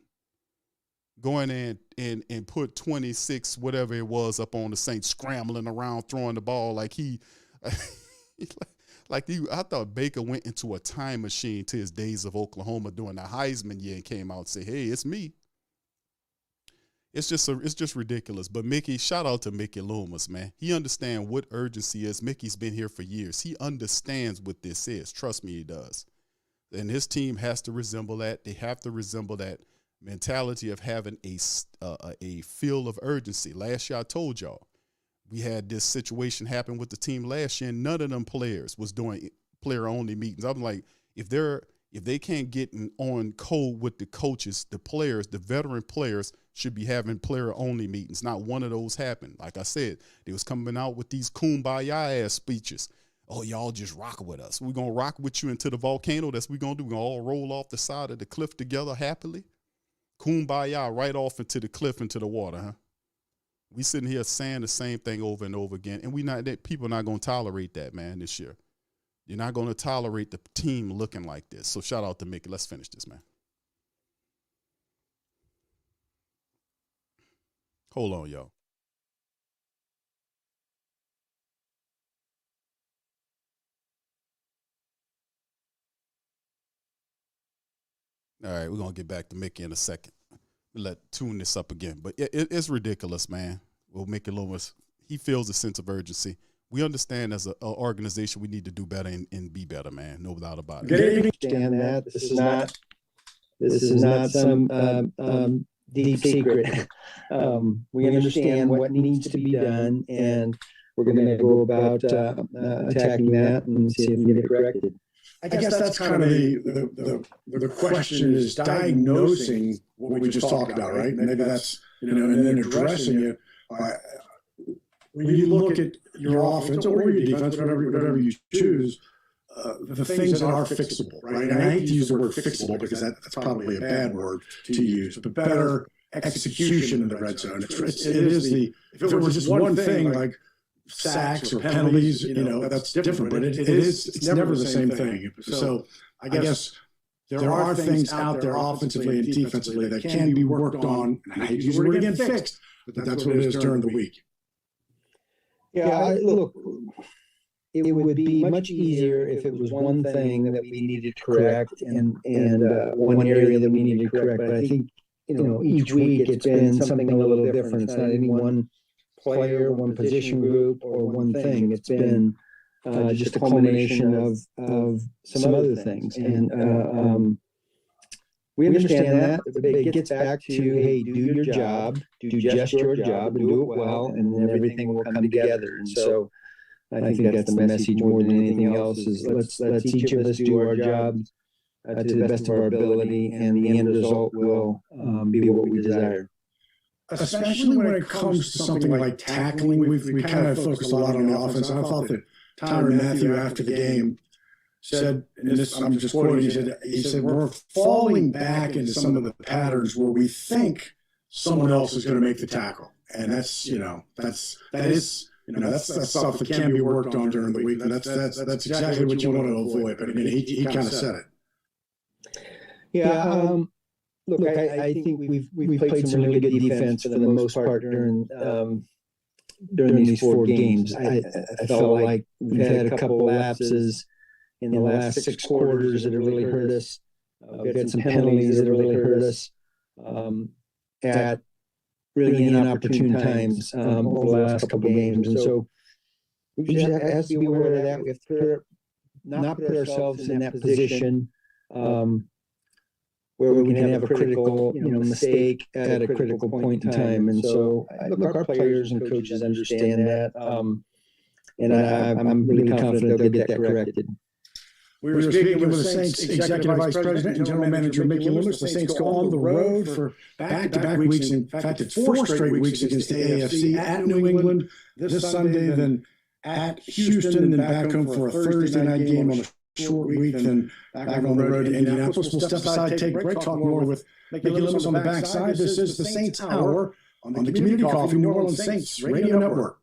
go in and put 26, whatever it was, up on the Saints, scrambling around, throwing the ball like I thought Baker went into a time machine to his days of Oklahoma during the Heisman year and came out and said, hey, it's me. It's just ridiculous. But Mickey, shout out to Mickey Loomis, man. He understands what urgency is. Mickey's been here for years. He understands what this is. Trust me, he does. And his team has to resemble that. They have to resemble that mentality of having a feel of urgency. Last year I told y'all, we had this situation happen with the team last year, and none of them players was doing player-only meetings. I'm like, if they can't get on code with the coaches, the players, the veteran players should be having player-only meetings. Not one of those happened. Like I said, they was coming out with these kumbaya-ass speeches. Oh, y'all just rock with us. We're going to rock with you into the volcano. That's what we're going to do. We're going to all roll off the side of the cliff together happily. Kumbaya right off into the cliff, into the water, huh? We sitting here saying the same thing over and over again, and people are not going to tolerate that, man, this year. You're not going to tolerate the team looking like this. So shout out to Mickey. Let's finish this, man. Hold on, y'all. All right, we're going to get back to Mickey in a second. Tune this up again. But it's ridiculous, man. Well, Mickey Loomis, he feels a sense of urgency. We understand as an organization we need to do better and be better, man. No doubt about it. I understand that. This is not some deep secret. We understand what needs to be done, and we're going to go about attacking that and see if we can get it corrected. I guess that's kind of the question is diagnosing what we just talked about, right? Maybe that's, and then addressing it. When you look at your offense or your defense, whatever you choose, the things that are fixable, right? And I hate to use the word fixable because that's probably a bad word to use, but better execution in the red zone. It is if it was just one thing like sacks or penalties, that's different, but it's never the same thing. So I guess there are things out there offensively and defensively that can be worked on, and I hate to use the word again, fixed, but that's what it is during the week. Yeah, look, it would be much easier if it was one thing that we needed to correct and one area that we needed to correct. But I think, each week it's been something a little different. It's not any one player, one position group, or one thing. It's been just a culmination of some other things. And we understand that. It gets back to, hey, do your job, do just your job, and do it well, and then everything will come together. And so I think that's the message more than anything else is let's each of us do our jobs to the best of our ability, and the end result will be what we desire. Especially when it comes to something like tackling, we kind of focus a lot on the offense. And I thought that Tyrann Mathieu after the game said, and this I'm just quoting, he said we're falling back into some of the patterns where we think someone else is going to make the tackle, and that's stuff that can be worked on during the week. That's exactly what you want to avoid. But I mean, he kind of said it. Yeah. Look, I think we've played some really good defense for the most part during these 4 games. I felt like we've had a couple lapses in the last 6 quarters that have really hurt us. We've had some penalties that have really hurt us at really inopportune times over the last couple of games. And so we just have to be aware of that. We have to not put ourselves in that position where we can have a critical, mistake at a critical point in time. And so, look, our players and coaches understand that. And I'm really confident they'll get that corrected. We were speaking with the Saints Executive Vice President and General Manager Mickey Loomis. The Saints go on the road for back-to-back weeks. In fact, it's 4 straight weeks against the AFC at New England this Sunday, then at Houston, then back home for a Thursday night game on a short week, then back on the road to Indianapolis. We'll step aside, take a break, talk more with Mickey Loomis on the backside. This is the Saints Hour on the Community Coffee New Orleans Saints Radio Network.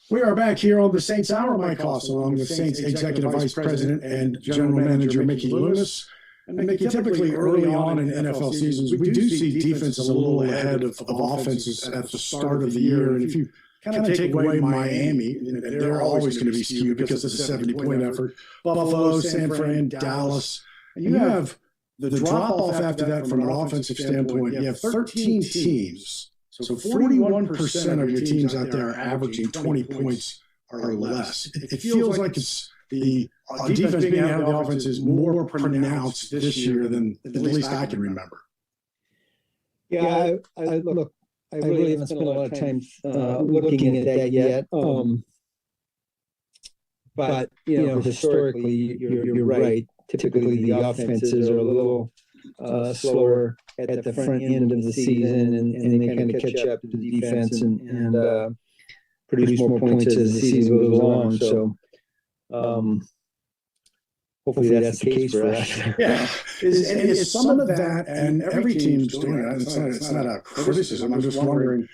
We are back here on the Saints Hour. Mike Haas, along with Saints Executive Vice President and General Manager Mickey Loomis. And Mickey, typically early on in NFL seasons, we do see defense a little ahead of offenses at the start of the year. And if you kind of take away Miami, they're always going to be skewed because it's a 70-point effort. Buffalo, San Fran, Dallas. And you have the drop-off after that from an offensive standpoint. You have 13 teams. So 41% of your teams out there are averaging 20 points or less. It feels like it's the defense being out of the offense is more pronounced this year than at least I can remember. Yeah, I really haven't spent a lot of time looking at that yet. But historically, you're right. Typically, the offenses are a little slower at the front end of the season, and they kind of catch up to the defense and produce more points as the season goes along. So hopefully that's the case for us. Yeah, is some of that, and every team's doing it. It's not a criticism. I'm just wondering,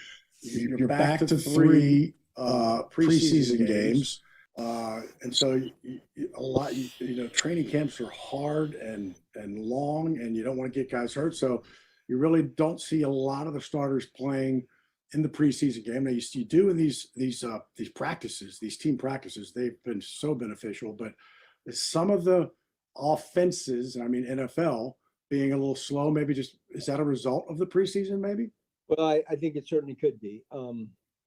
you're back to 3 preseason games. And so a lot, training camps are hard and long, and you don't want to get guys hurt. So you really don't see a lot of the starters playing in the preseason game. Now you do in these practices, these team practices, they've been so beneficial. But some of the offenses, NFL being a little slow, maybe is that a result of the preseason? Maybe. Well, I think it certainly could be.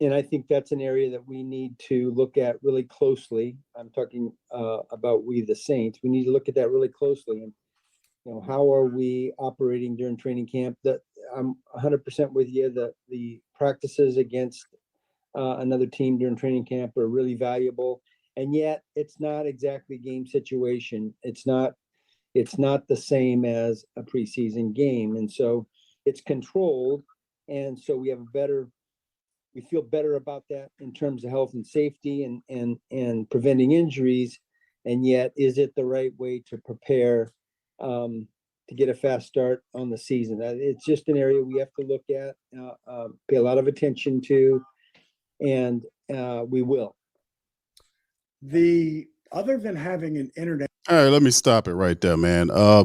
And I think that's an area that we need to look at really closely. I'm talking about we, the Saints. We need to look at that really closely. And, how are we operating during training camp? That I'm 100% with you. The practices against another team during training camp are really valuable. And yet it's not exactly game situation. It's not the same as a preseason game. And so it's controlled. And so we feel better about that in terms of health and safety and preventing injuries. And yet, is it the right way to prepare to get a fast start on the season? It's just an area we have to look at, pay a lot of attention to, and we will. Other than having an internet. All right, let me stop it right there, man. I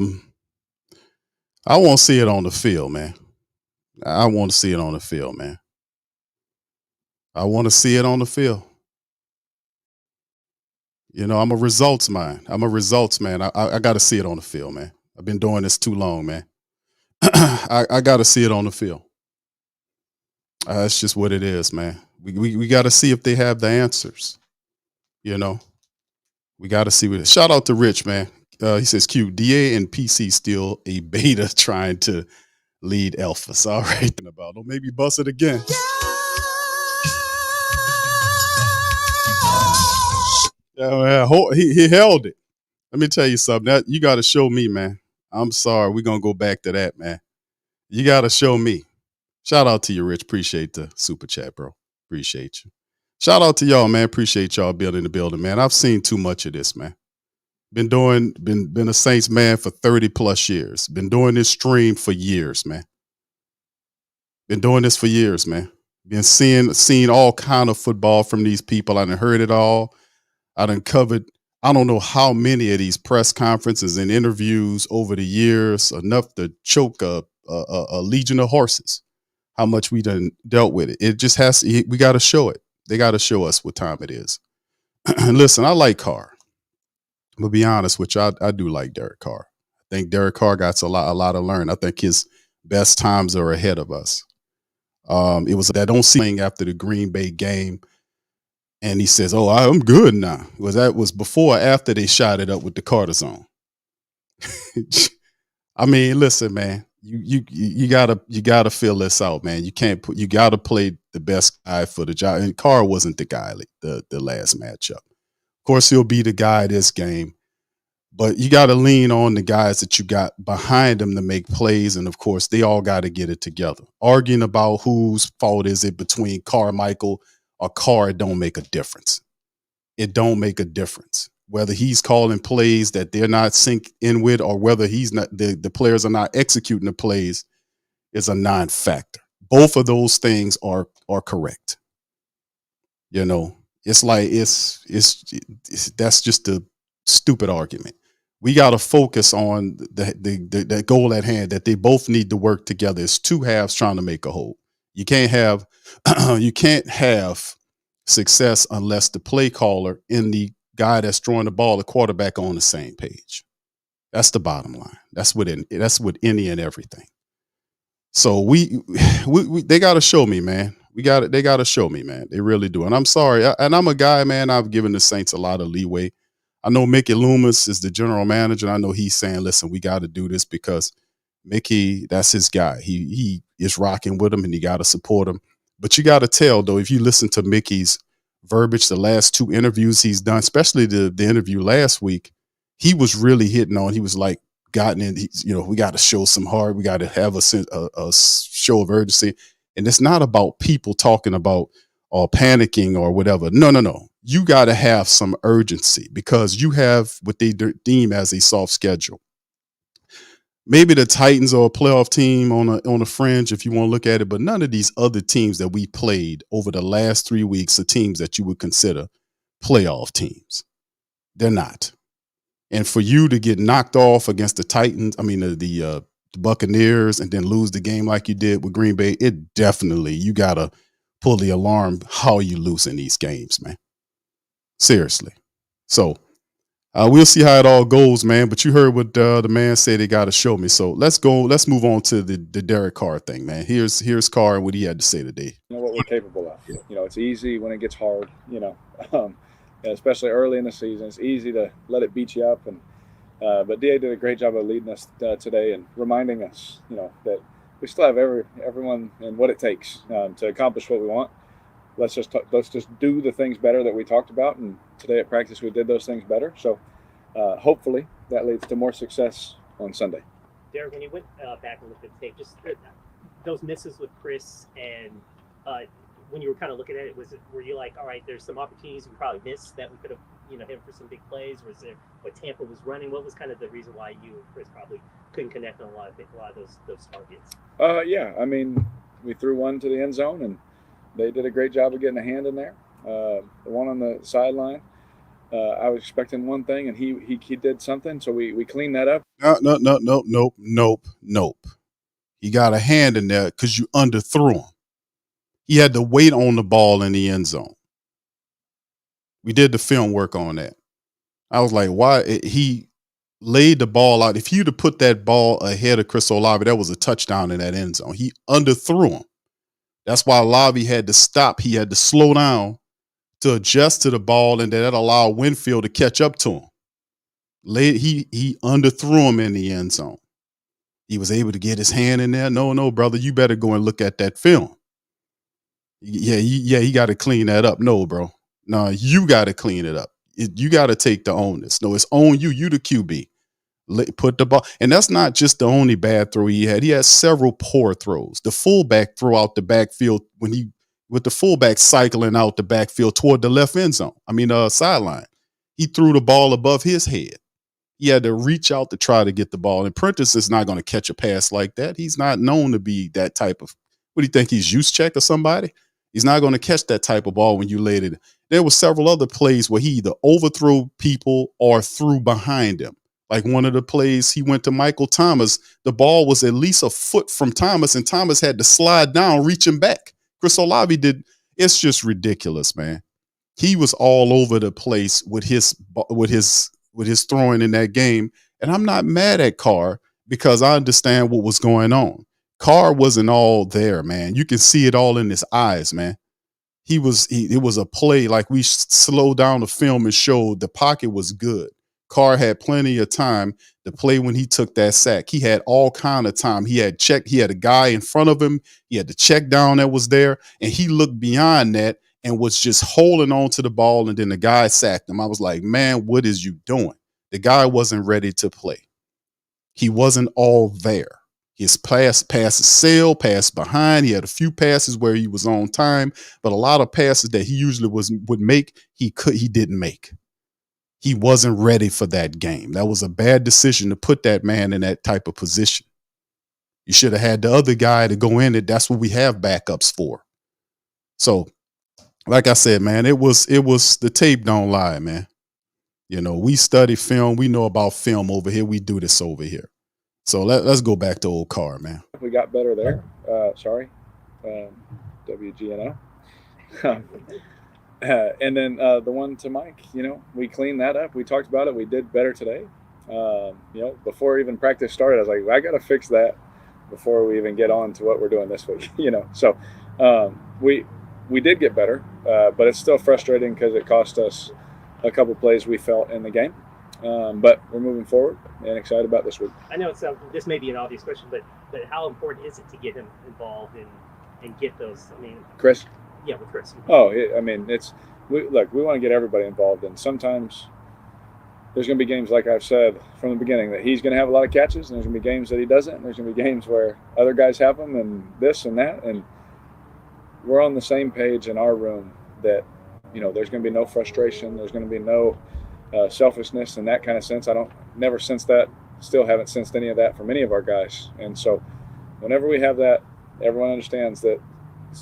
want to see it on the field, man. I want to see it on the field, man. I want to see it on the field. I'm a results man. I got to see it on the field, man. I've been doing this too long, man. I got to see it on the field. That's just what it is, man. We got to see if they have the answers. We got to see what. Shout out to Rich, man. He says, Q, DA and PC still a beta trying to lead alphas. All right. Don't maybe bust it again. Yeah, he held it. Let me tell you something. That you got to show me, man. I'm sorry. We're going to go back to that, man. You got to show me. Shout out to you, Rich. Appreciate the super chat, bro. Appreciate you. Shout out to y'all, man. Appreciate y'all being in the building, man. I've seen too much of this, man. Been a Saints man for 30 plus years. Been doing this stream for years, man. Been doing this for years, man. Been seeing all kind of football from these people. I done heard it all. I done covered, I don't know how many of these press conferences and interviews over the years, enough to choke a legion of horses, how much we done dealt with it. It just we got to show it. They got to show us what time it is. And listen, I like Carr. I'm going to be honest with you. I do like Derek Carr. I think Derek Carr got a lot to learn. I think his best times are ahead of us. It was that don't see after the Green Bay game. And he says, "Oh, I'm good now." That was before or after they shot it up with the cortisone? I mean, listen, man. You gotta fill this out, man. You gotta play the best guy for the job. And Carr wasn't the guy the last matchup. Of course, he'll be the guy this game, but you got to lean on the guys that you got behind them to make plays. And of course, they all got to get it together. Arguing about whose fault is it between Carmichael or Carr, it don't make a difference. It don't make a difference. Whether he's calling plays that they're not synced in with, or whether he's not, the players are not executing the plays, is a non-factor. Both of those things are correct. You know, it's like it's that's just a stupid argument. We got to focus on the goal at hand, that they both need to work together. It's two halves trying to make a whole. You can't have you can't have success unless the play caller and the guy that's throwing the ball, the quarterback, are on the same page. That's the bottom line. That's with any and everything. So we they got to show me, man. They got to show me, man. They really do. And I'm sorry. And I'm a guy, man. I've given the Saints a lot of leeway. I know Mickey Loomis is the general manager, and I know he's saying, listen, we got to do this because Mickey, that's his guy. He is rocking with him, and you got to support him. But you got to tell, though, if you listen to Mickey's verbiage, the last two interviews he's done, especially the interview last week, he was really hitting on. He was like, gotten in, we got to show some heart. We got to have a show of urgency. And it's not about people talking about or panicking or whatever. No. You got to have some urgency because you have what they deem as a soft schedule. Maybe the Titans are a playoff team on a fringe if you want to look at it, but none of these other teams that we played over the last 3 weeks are teams that you would consider playoff teams. They're not. And for you to get knocked off against the Titans, the Buccaneers, and then lose the game like you did with Green Bay, it definitely, you got to pull the alarm how you losing these games, man. Seriously. So we'll see how it all goes, man. But you heard what the man said. They got to show me. So let's move on to the Derek Carr thing, man. Here's Carr and what he had to say today. You know what we're capable of. It's easy when it gets hard, especially early in the season. It's easy to let it beat you up. But DA did a great job of leading us today and reminding us, that we still have everyone and what it takes to accomplish what we want. Let's just do the things better that we talked about. And today at practice, we did those things better. So hopefully that leads to more success on Sunday. Derek, when you went back and looked at the tape, just those misses with Chris and when you were kind of looking at it, were you like, all right, there's some opportunities we probably missed that we could have, hit for some big plays? Was there what Tampa was running? What was kind of the reason why you and Chris probably couldn't connect on a lot of those targets? Yeah, we threw one to the end zone, and they did a great job of getting a hand in there. The one on the sideline, I was expecting one thing, and he did something, so we cleaned that up. Nope. He got a hand in there because you underthrew him. He had to wait on the ball in the end zone. We did the film work on that. I was like, why? He laid the ball out. If you'd have put that ball ahead of Chris Olave, that was a touchdown in that end zone. He underthrew him. That's why Olave had to stop. He had to slow down to adjust to the ball, and that allowed Winfield to catch up to him. He underthrew him in the end zone. He was able to get his hand in there. No, brother, you better go and look at that film. Yeah, he got to clean that up. No, bro. No, you got to clean it up. You got to take the onus. No, it's on you. You the QB. Put the ball. And that's not just the only bad throw he had. He had several poor throws. The fullback threw out the backfield with the fullback cycling out the backfield toward the left end zone. Sideline. He threw the ball above his head. He had to reach out to try to get the ball. And Prentice is not going to catch a pass like that. He's not known to be that type of, what do you think, he's Juszczyk or somebody? He's not going to catch that type of ball when you laid it. There were several other plays where he either overthrew people or threw behind him. Like one of the plays, he went to Michael Thomas. The ball was at least a foot from Thomas, and Thomas had to slide down, reaching back. Chris Olave did. It's just ridiculous, man. He was all over the place with his throwing in that game. And I'm not mad at Carr because I understand what was going on. Carr wasn't all there, man. You can see it all in his eyes, man. It was a play, like we slowed down the film and showed the pocket was good. Carr had plenty of time to play when he took that sack. He had all kind of time. He had a guy in front of him. He had the check down that was there, and he looked beyond that and was just holding on to the ball, and then the guy sacked him. I was like, man, what is you doing? The guy wasn't ready to play. He wasn't all there. His passes sailed, passed behind. He had a few passes where he was on time, but a lot of passes that he usually would make, he didn't make. He wasn't ready for that game. That was a bad decision to put that man in that type of position. You should have had the other guy to go in it. That's what we have backups for. So, like I said, man, it was the tape don't lie, man. You know, we study film. We know about film over here. We do this over here. So let's go back to old Carr, man. We got better there. WGNO. And then the one to Mike, you know, we cleaned that up. We talked about it. We did better today. You know, before even practice started, I was like, I got to fix that before we even get on to what we're doing this week. You know, so we did get better, but it's still frustrating because it cost us a couple plays we felt in the game. But we're moving forward and excited about this week. I know this may be an obvious question, but how important is it to get him involved and get those? I mean, Chris. Yeah, with Chris. Oh, I mean, we want to get everybody involved, and sometimes there's going to be games, like I've said from the beginning, that he's going to have a lot of catches, and there's going to be games that he doesn't, and there's going to be games where other guys have them, and this and that, and we're on the same page in our room that, you know, there's going to be no frustration, there's going to be no selfishness in that kind of sense. Never sensed that, still haven't sensed any of that from any of our guys, and so whenever we have that, everyone understands that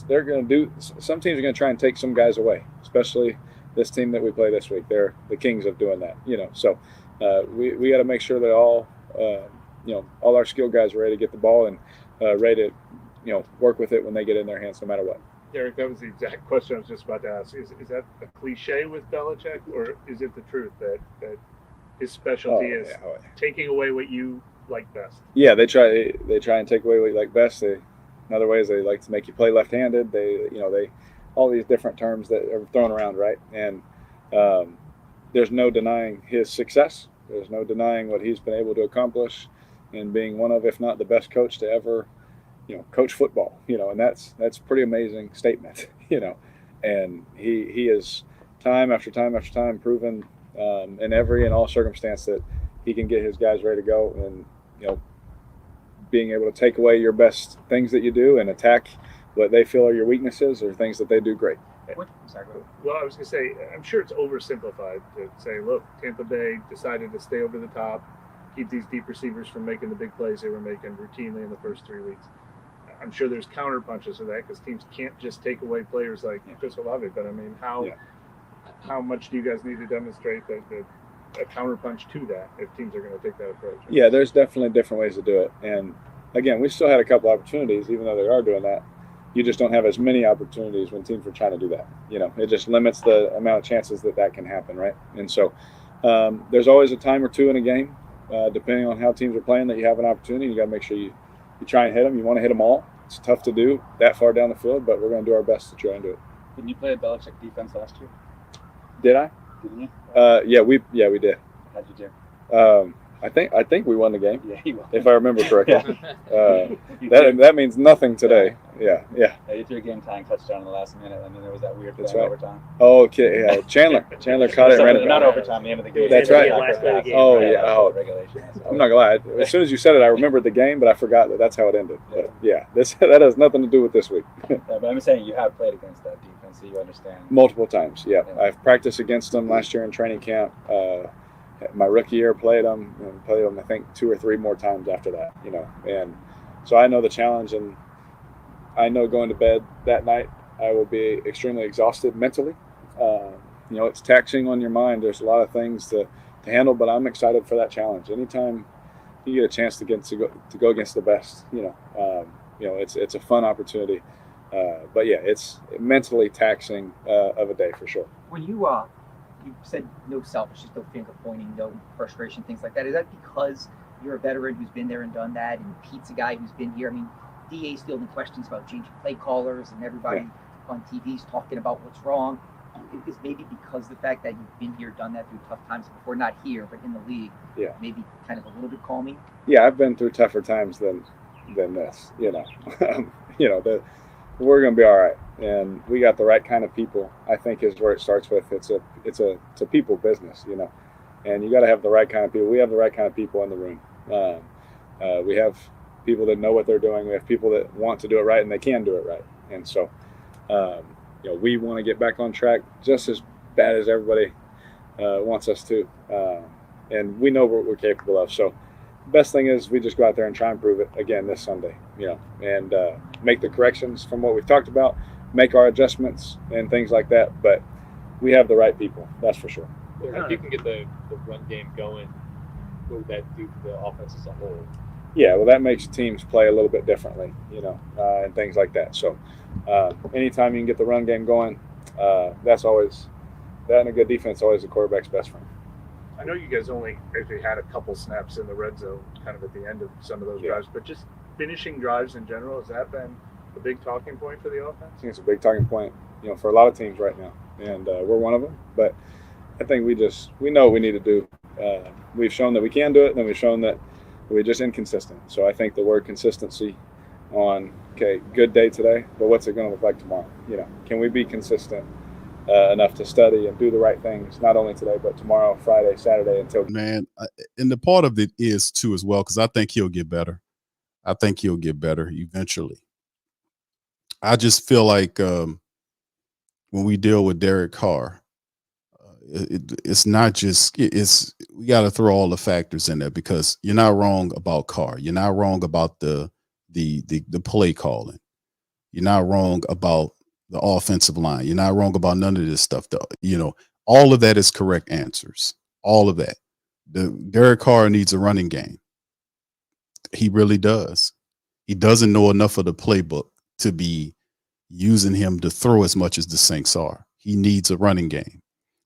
they're going to do. Some teams are going to try and take some guys away, especially this team that we play this week. They're the kings of doing that, you know. So we got to make sure that all our skilled guys are ready to get the ball and ready to, you know, work with it when they get in their hands, no matter what. Derek, that was the exact question I was just about to ask. Is that a cliche with Belichick, or is it the truth that his specialty is taking away what you like best? Yeah, they try and take away what you like best. In other ways, they like to make you play left-handed. They all these different terms that are thrown around, right? And there's no denying his success. There's no denying what he's been able to accomplish in being one of, if not the best coach to ever, you know, coach football. You know, and that's a pretty amazing statement. You know, and he is time after time after time proven in every and all circumstance that he can get his guys ready to go, and, you know, being able to take away your best things that you do and attack what they feel are your weaknesses or things that they do great. Well, I was going to say, I'm sure it's oversimplified to say, look, Tampa Bay decided to stay over the top, keep these deep receivers from making the big plays they were making routinely in the first 3 weeks. I'm sure there's counter punches to that because teams can't just take away players like Chris Olave. But I mean, how much do you guys need to demonstrate that a counterpunch to that if teams are going to take that approach? Yeah, there's definitely different ways to do it. And again, we still had a couple opportunities, even though they are doing that. You just don't have as many opportunities when teams are trying to do that. You know, it just limits the amount of chances that can happen, right? And so there's always a time or two in a game, depending on how teams are playing, that you have an opportunity. You got to make sure you try and hit them. You want to hit them all. It's tough to do that far down the field, but we're going to do our best to try and do it. Didn't you play a Belichick defense last year? Did I? Didn't you? Yeah, we did. How'd you do? I think we won the game. Yeah, you won. If I remember correctly. That means nothing today. Yeah. You threw a game-tying touchdown in the last minute, and then there was that weird That's play right. in overtime. Oh, okay. Yeah. Chandler caught it and ran it back. Not overtime, the end of the game. That's right. Oh, yeah. Oh, regulation. I'm not gonna lie. As soon as you said it, I remembered the game, but I forgot that's how it ended. But yeah, that has nothing to do with this week. But I'm saying you have played against that defense, so you understand. Multiple times. Yeah. I've practiced against them last year in training camp. My rookie year played them, and played them I think 2 or 3 more times after that. You know, and so I know the challenge, and I know going to bed that night I will be extremely exhausted mentally. You know, it's taxing on your mind. There's a lot of things to handle, but I'm excited for that challenge. Anytime you get a chance to go against the best, you know, it's a fun opportunity. But yeah, it's mentally taxing of a day for sure. When you said no selfishness, no finger pointing, no frustration, things like that, is that because you're a veteran who's been there and done that, and Pete's a guy who's been here? I mean, DA's fielding questions about changing play callers, and everybody on TV's talking about what's wrong. is maybe because the fact that you've been here, done that through tough times before, not here, but in the league, Yeah. maybe kind of a little bit calming? Yeah, I've been through tougher times than this, you know. We're going to be all right, and we got the right kind of people. I think is where it starts with. It's a people business, you know, and you got to have the right kind of people. We have the right kind of people in the room. We have people that know what they're doing. We have people that want to do it right, and they can do it right. And so, we want to get back on track just as bad as everybody wants us to, and we know what we're capable of. So, the best thing is we just go out there and try and prove it again this Sunday, and make the corrections from what we've talked about, make our adjustments and things like that. But we have the right people, that's for sure. If you can get the run game going, what would that do for the offense as a whole? Yeah, well, that makes teams play a little bit differently, and things like that. So anytime you can get the run game going, that and a good defense always the quarterback's best friend. I know you guys only actually had a couple snaps in the red zone kind of at the end of some of those drives, but just finishing drives in general, has that been a big talking point for the offense? I think it's a big talking point, for a lot of teams right now, and we're one of them. But I think we know what we need to do. We've shown that we can do it, and then we've shown that we're just inconsistent. So I think the word consistency on, good day today, but what's it going to look like tomorrow? Can we be consistent enough to study and do the right things, not only today, but tomorrow, Friday, Saturday, until. Man, and the part of it is too as well, because I think he'll get better. I think he'll get better eventually. I just feel like when we deal with Derek Carr, it's not just we got to throw all the factors in there, because you're not wrong about Carr. You're not wrong about the play calling. You're not wrong about the offensive line. You're not wrong about none of this stuff. All of that is correct answers. All of that. Derek Carr needs a running game. He really does. He doesn't know enough of the playbook to be using him to throw as much as the Saints are. He needs a running game.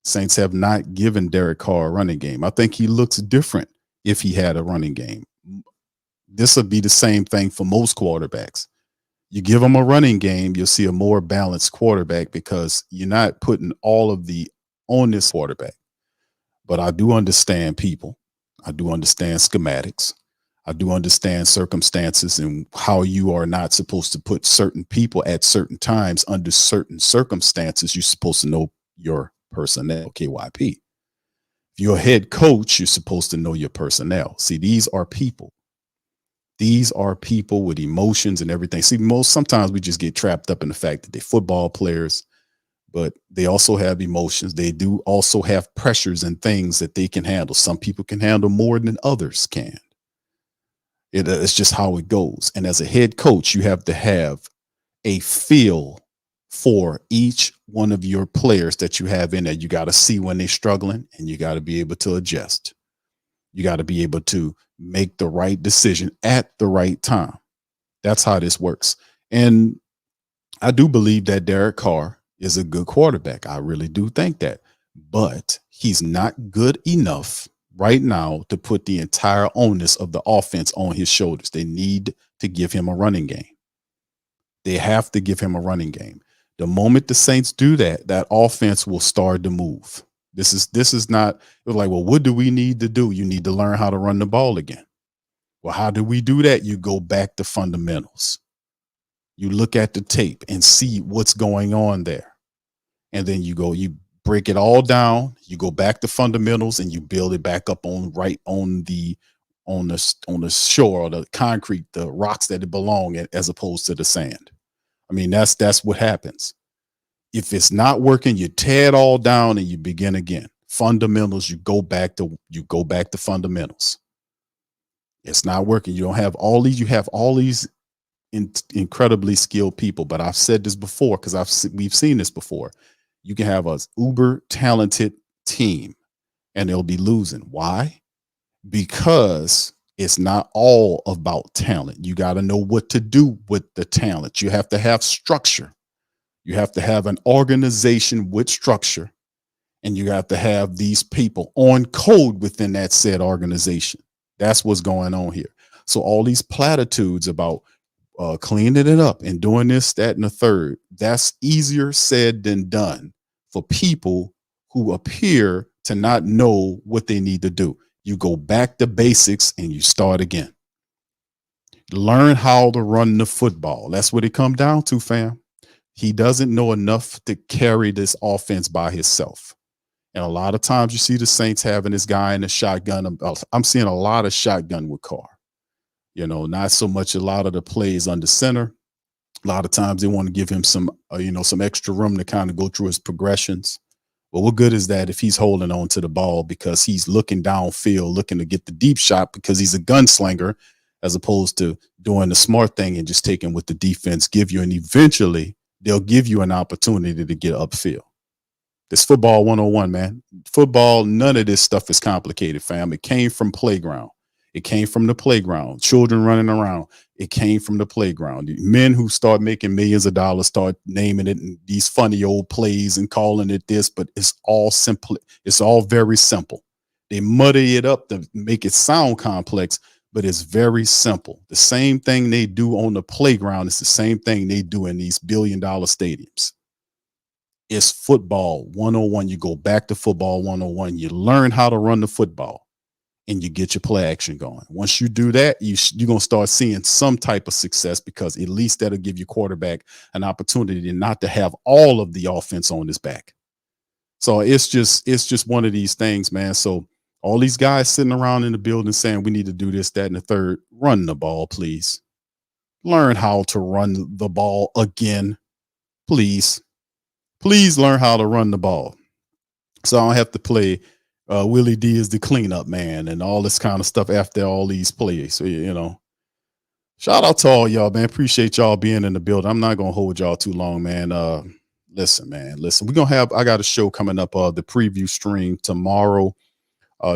Saints have not given Derek Carr a running game. I think he looks different if he had a running game. This would be the same thing for most quarterbacks. You give them a running game, you'll see a more balanced quarterback, because you're not putting all of the onus quarterback. But I do understand people. I do understand schematics. I do understand circumstances and how you are not supposed to put certain people at certain times under certain circumstances. You're supposed to know your personnel, KYP. If you're a head coach, you're supposed to know your personnel. See, these are people. These are people with emotions and everything. See, sometimes we just get trapped up in the fact that they're football players, but they also have emotions. They do also have pressures and things that they can handle. Some people can handle more than others can. It's just how it goes. And as a head coach, you have to have a feel for each one of your players that you have in there. You got to see when they're struggling, and you got to be able to adjust. You got to be able to make the right decision at the right time. That's how this works. And I do believe that Derek Carr is a good quarterback. I really do think that. But he's not good enough right now to put the entire onus of the offense on his shoulders. They need to give him a running game. They have to give him a running game. The moment the Saints do that, that offense will start to move. This is not like, well, what do we need to do? You need to learn how to run the ball again. Well, how do we do that? You go back to fundamentals. You look at the tape and see what's going on there. And then you break it all down. You go back to fundamentals and you build it back up on the shore, or the concrete, the rocks that it belong at, as opposed to the sand. I mean, that's what happens. If it's not working, you tear it all down and you begin again. Fundamentals, you go back to fundamentals. It's not working. You have all these incredibly skilled people, but I've said this before, because we've seen this before. You can have an uber talented team and they'll be losing. Why? Because it's not all about talent. You got to know what to do with the talent. You have to have structure. You have to have an organization with structure, and you have to have these people on code within that said organization. That's what's going on here. So all these platitudes about cleaning it up and doing this, that, and the third, that's easier said than done for people who appear to not know what they need to do. You go back to basics and you start again. Learn how to run the football. That's what it comes down to, fam. He doesn't know enough to carry this offense by himself. And a lot of times you see the Saints having this guy in the shotgun. I'm seeing a lot of shotgun with Carr. Not so much a lot of the plays under center. A lot of times they want to give him some extra room to kind of go through his progressions. But what good is that if he's holding on to the ball because he's looking downfield, looking to get the deep shot because he's a gunslinger, as opposed to doing the smart thing and just taking what the defense give you. And eventually they'll give you an opportunity to get upfield. This football 101, man. Football, none of this stuff is complicated, fam. It came from playground. It came from the playground. Children running around. It came from the playground. Men who start making millions of dollars start naming it in these funny old plays and calling it this, but it's all simple. It's all very simple. They muddy it up to make it sound complex, but it's very simple. The same thing they do on the playground is the same thing they do in these billion-dollar stadiums. It's football 101. You go back to football 101. You learn how to run the football and you get your play action going. Once you do that, you're going to start seeing some type of success, because at least that'll give your quarterback an opportunity not to have all of the offense on his back. So it's just one of these things, man. So all these guys sitting around in the building saying we need to do this, that, and the third, run the ball, please. Learn how to run the ball again, please. Please learn how to run the ball. So I don't have to play Willie D is the cleanup man and all this kind of stuff after all these plays. So, shout out to all y'all, man. Appreciate y'all being in the building. I'm not going to hold y'all too long, man. Listen, I got a show coming up, the preview stream tomorrow.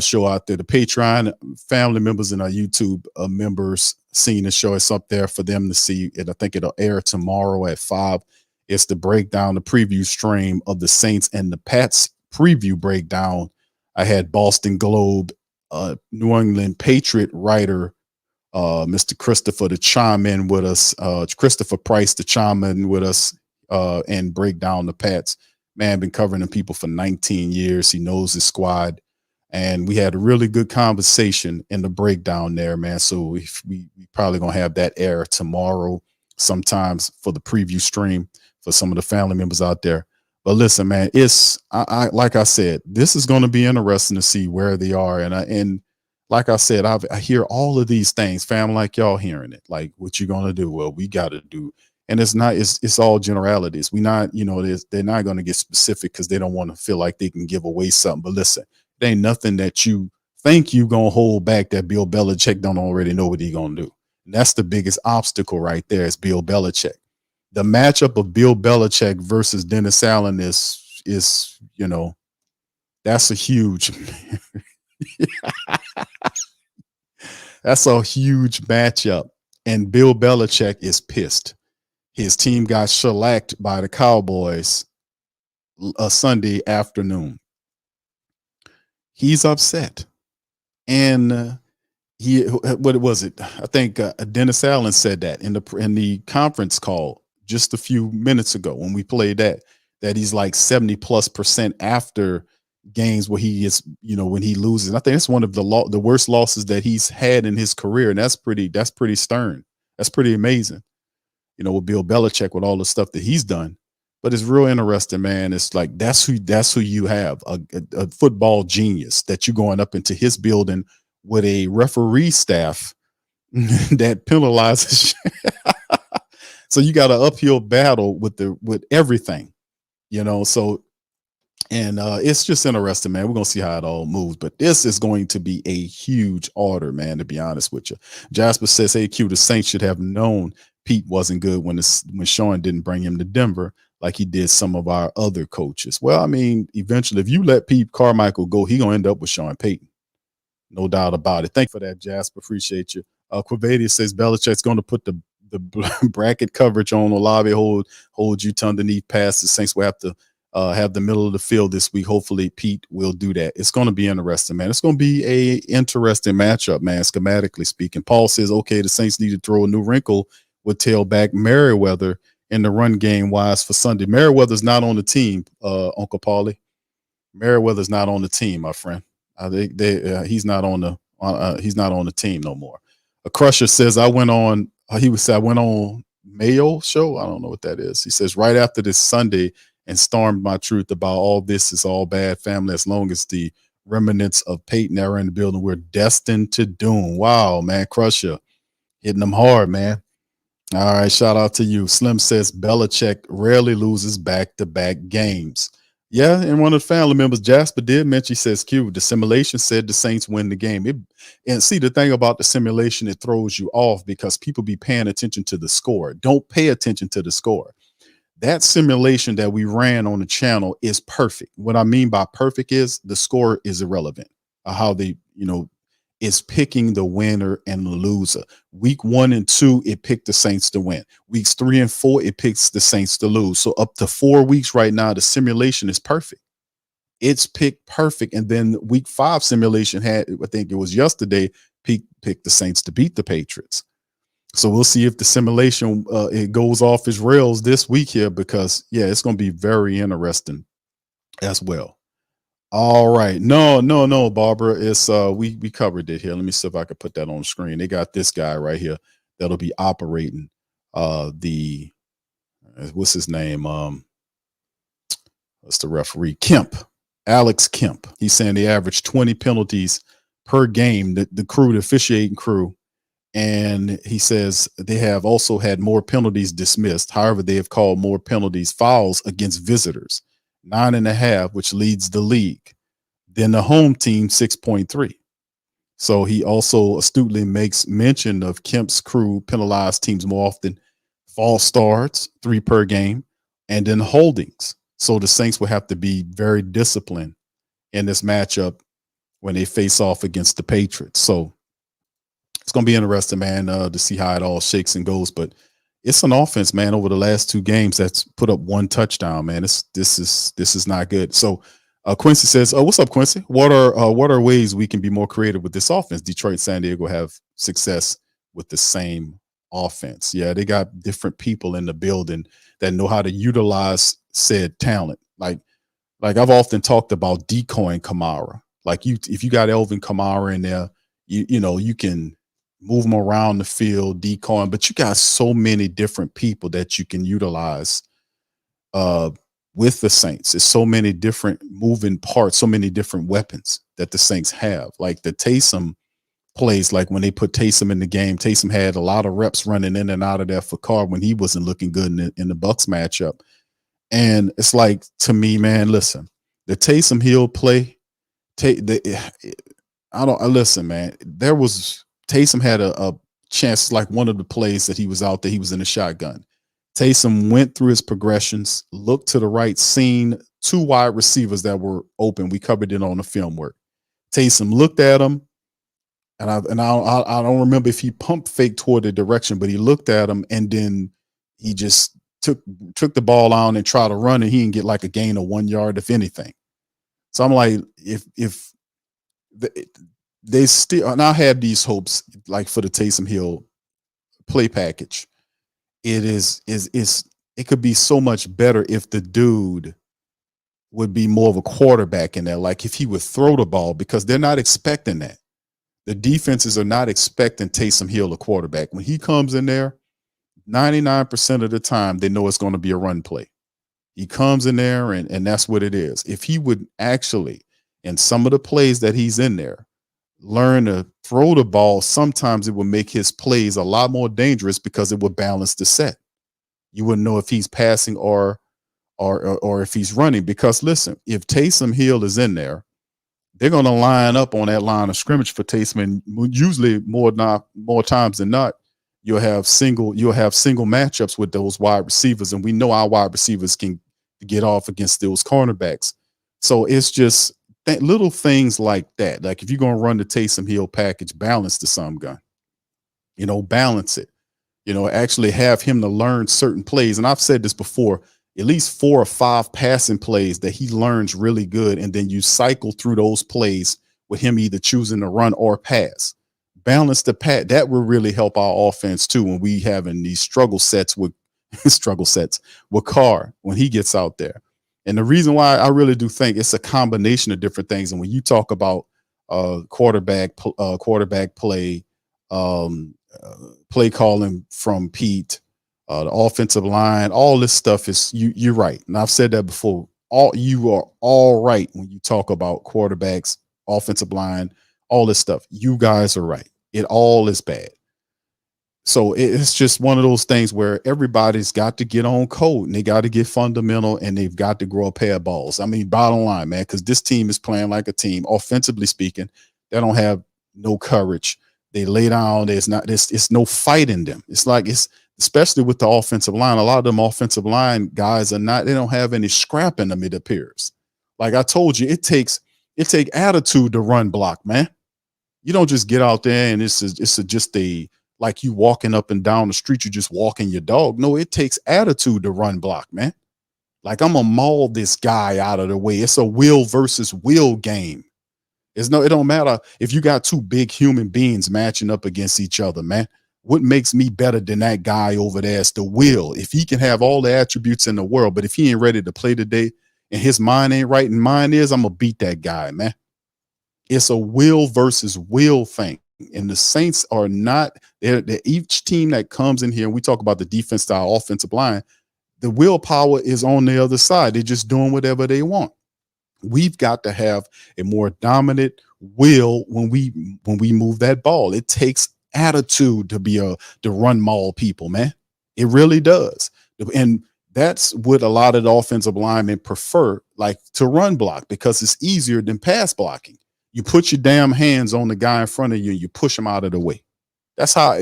Show out there. The Patreon family members and our YouTube members seeing the show. It's up there for them to see. And I think it'll air tomorrow at 5. It's the breakdown, the preview stream of the Saints and the Pats preview breakdown. I had Boston Globe, New England Patriot writer, Mr. Christopher to chime in with us, Christopher Price to chime in with us and break down the Pats. Man, been covering the people for 19 years. He knows his squad. And we had a really good conversation in the breakdown there, man. So we probably going to have that air tomorrow sometimes for the preview stream for some of the family members out there. But listen, man, I like I said, this is going to be interesting to see where they are. And like I said, I hear all of these things, fam, like y'all hearing it. Like, what you going to do? Well, we got to do. And it's all generalities. They're not going to get specific because they don't want to feel like they can give away something. But listen, there ain't nothing that you think you going to hold back that Bill Belichick don't already know what he going to do. And that's the biggest obstacle right there is Bill Belichick. The matchup of Bill Belichick versus Dennis Allen is that's a huge that's a huge matchup. And Bill Belichick is pissed. His team got shellacked by the Cowboys a Sunday afternoon. He's upset. And what was it? I think Dennis Allen said that in the conference call just a few minutes ago when we played that he's like 70+% after games where he is, when he loses. I think it's one of the worst losses that he's had in his career. And that's pretty stern. That's pretty amazing. With Bill Belichick, with all the stuff that he's done. But it's real interesting, man. It's like that's who you have, a football genius that you're going up into his building with a referee staff that penalizes. So you got an uphill battle with everything, So, and it's just interesting, man. We're gonna see how it all moves, but this is going to be a huge order, man. To be honest with you, Jasper says, "Hey Q, the Saints should have known Pete wasn't good when Sean didn't bring him to Denver like he did some of our other coaches." Well, I mean, eventually, if you let Pete Carmichael go, he gonna end up with Sean Payton. No doubt about it. Thank you for that, Jasper. Appreciate you. Quavadia says Belichick's going to put the bracket coverage on Olave, hold you to underneath pass. The Saints will have to have the middle of the field this week. Hopefully, Pete will do that. It's going to be interesting, man. It's going to be a interesting matchup, man, schematically speaking. Paul says, okay, the Saints need to throw a new wrinkle with tailback Merriweather in the run game wise for Sunday. Merriweather's not on the team, Uncle Paulie. Merriweather's not on the team, my friend. He's not on the team no more. A Crusher says I went on Mayo show. I don't know what that is. He says right after this Sunday and stormed my truth about all this is all bad family as long as the remnants of Peyton are in the building. We're destined to doom. Wow, man, Crusher hitting them hard, man. All right, shout out to you. Slim says Belichick rarely loses back-to-back games. Yeah, and one of the family members, Jasper, did mention, he says, Q, the simulation said the Saints win the game. And see, the thing about the simulation, it throws you off because people be paying attention to the score. Don't pay attention to the score. That simulation that we ran on the channel is perfect. What I mean by perfect is the score is irrelevant. How they, is picking the winner and the loser. Week 1 and 2, it picked the Saints to win. Weeks 3 and 4, it picks the Saints to lose. So up to 4 weeks right now, the simulation is perfect. It's picked perfect. And then week 5 simulation had, I think it was yesterday, picked the Saints to beat the Patriots. So we'll see if the simulation it goes off its rails this week here, because it's going to be very interesting as well. All right. No, Barbara. It's we covered it here. Let me see if I could put that on the screen. They got this guy right here that'll be operating the what's his name? What's the referee? Kemp. Alex Kemp. He's saying they average 20 penalties per game, the officiating crew. And he says they have also had more penalties dismissed. However, they have called more fouls against visitors. 9.5, which leads the league. Then the home team, 6.3. So he also astutely makes mention of Kemp's crew penalized teams more often. False starts, 3 per game, and then holdings. So the Saints will have to be very disciplined in this matchup when they face off against the Patriots. So it's going to be interesting, man, to see how it all shakes and goes. But it's an offense, man, over the last 2 games that's put up 1 touchdown, man. This is not good. So Quincy says, what's up, Quincy? What are ways we can be more creative with this offense? Detroit, San Diego have success with the same offense. Yeah, they got different people in the building that know how to utilize said talent. Like I've often talked about decoying Kamara. Like if you got Erving Kamara in there, you can move them around the field, decoying, but you got so many different people that you can utilize with the Saints. There's so many different moving parts, so many different weapons that the Saints have. Like the Taysom plays, like when they put Taysom in the game, Taysom had a lot of reps running in and out of there for Carr when he wasn't looking good in the Bucs matchup. And it's like, to me, man, listen, the Taysom Hill play, listen, man, Taysom had a chance, like one of the plays that he was out there, he was in a shotgun. Taysom went through his progressions, looked to the right, seen 2 wide receivers that were open. We covered it on the film work. Taysom looked at him, and I don't remember if he pump faked toward the direction, but he looked at him, and then he just took the ball on and tried to run, and he didn't get like a gain of 1 yard, if anything. So I'm like, if they still, and I have these hopes, like for the Taysom Hill play package. It could be so much better if the dude would be more of a quarterback in there. Like if he would throw the ball, because they're not expecting that. The defenses are not expecting Taysom Hill a quarterback. When he comes in there, 99% of the time, they know it's going to be a run play. He comes in there and that's what it is. If he would actually, in some of the plays that he's in there, learn to throw the ball, sometimes it will make his plays a lot more dangerous because it will balance the set. You wouldn't know if he's passing or if he's running, because listen, if Taysom Hill is in there, they're going to line up on that line of scrimmage for Taysom, and usually more times than not, you'll have single matchups with those wide receivers, and we know our wide receivers can get off against those cornerbacks. So it's just little things like that. Like if you're going to run the Taysom Hill package, balance the some gun, balance it, actually have him to learn certain plays. And I've said this before, at least 4 or 5 passing plays that he learns really good. And then you cycle through those plays with him either choosing to run or pass. Balance the that will really help our offense too when we having these struggle sets with struggle sets with Carr when he gets out there. And the reason why I really do think it's a combination of different things. And when you talk about quarterback play, play calling from Pete, the offensive line, all this stuff is you're right. And I've said that before. You are all right when you talk about quarterbacks, offensive line, all this stuff. You guys are right. It all is bad. So it's just one of those things where everybody's got to get on code and they got to get fundamental and they've got to grow a pair of balls. I mean, bottom line, man, because this team is playing like a team. Offensively speaking, they don't have no courage. They lay down. It's no fight in them. It's like especially with the offensive line. A lot of them offensive line guys they don't have any scrap in them, it appears. Like I told you, it takes attitude to run block, man. You don't just get out there and it's just like you walking up and down the street, you just walking your dog. No, it takes attitude to run block, man. Like I'm gonna maul this guy out of the way. It's a will versus will game. It don't matter if you got two big human beings matching up against each other, man. What makes me better than that guy over there is the will. If he can have all the attributes in the world, but if he ain't ready to play today and his mind ain't right and mine is, I'm gonna beat that guy, man. It's a will versus will thing. And the Saints are not each team that comes in here, and we talk about the defense style offensive line, the willpower is on the other side. They're just doing whatever they want. We've got to have a more dominant will when we move that ball. It takes attitude to run maul people, man. It really does. And that's what a lot of the offensive linemen prefer, like to run block, because it's easier than pass blocking. You put your damn hands on the guy in front of you and you push him out of the way. That's how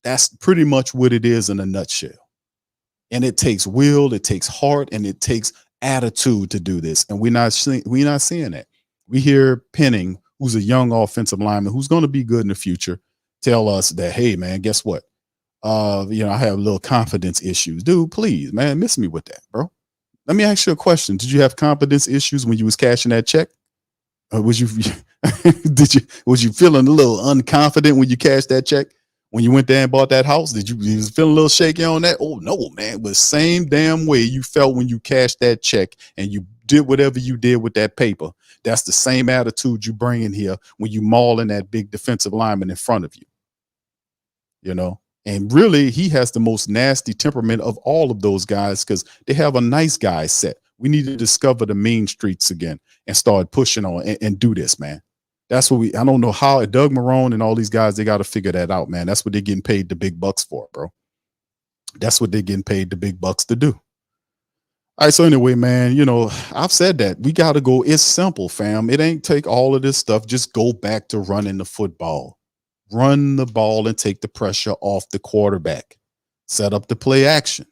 that's pretty much what it is in a nutshell. And it takes will, it takes heart, and it takes attitude to do this. And we're not seeing that. We hear Penning, who's a young offensive lineman who's going to be good in the future, tell us that, hey man, guess what? I have little confidence issues. Dude, please, man, miss me with that, bro. Let me ask you a question. Did you have confidence issues when you was cashing that check? Was you feeling a little unconfident when you cashed that check? When you went there and bought that house, you was feeling a little shaky on that? Oh no, man. But same damn way you felt when you cashed that check and you did whatever you did with that paper. That's the same attitude you bring in here when you mauling that big defensive lineman in front of you. And really, he has the most nasty temperament of all of those guys because they have a nice guy set. We need to discover the mean streets again and start pushing on and do this, man. That's what I don't know how Doug Marrone and all these guys, they got to figure that out, man. That's what they're getting paid the big bucks for, bro. That's what they're getting paid the big bucks to do. All right. So anyway, man, I've said that we got to go. It's simple, fam. It ain't take all of this stuff. Just go back to running the football, run the ball and take the pressure off the quarterback, set up the play action.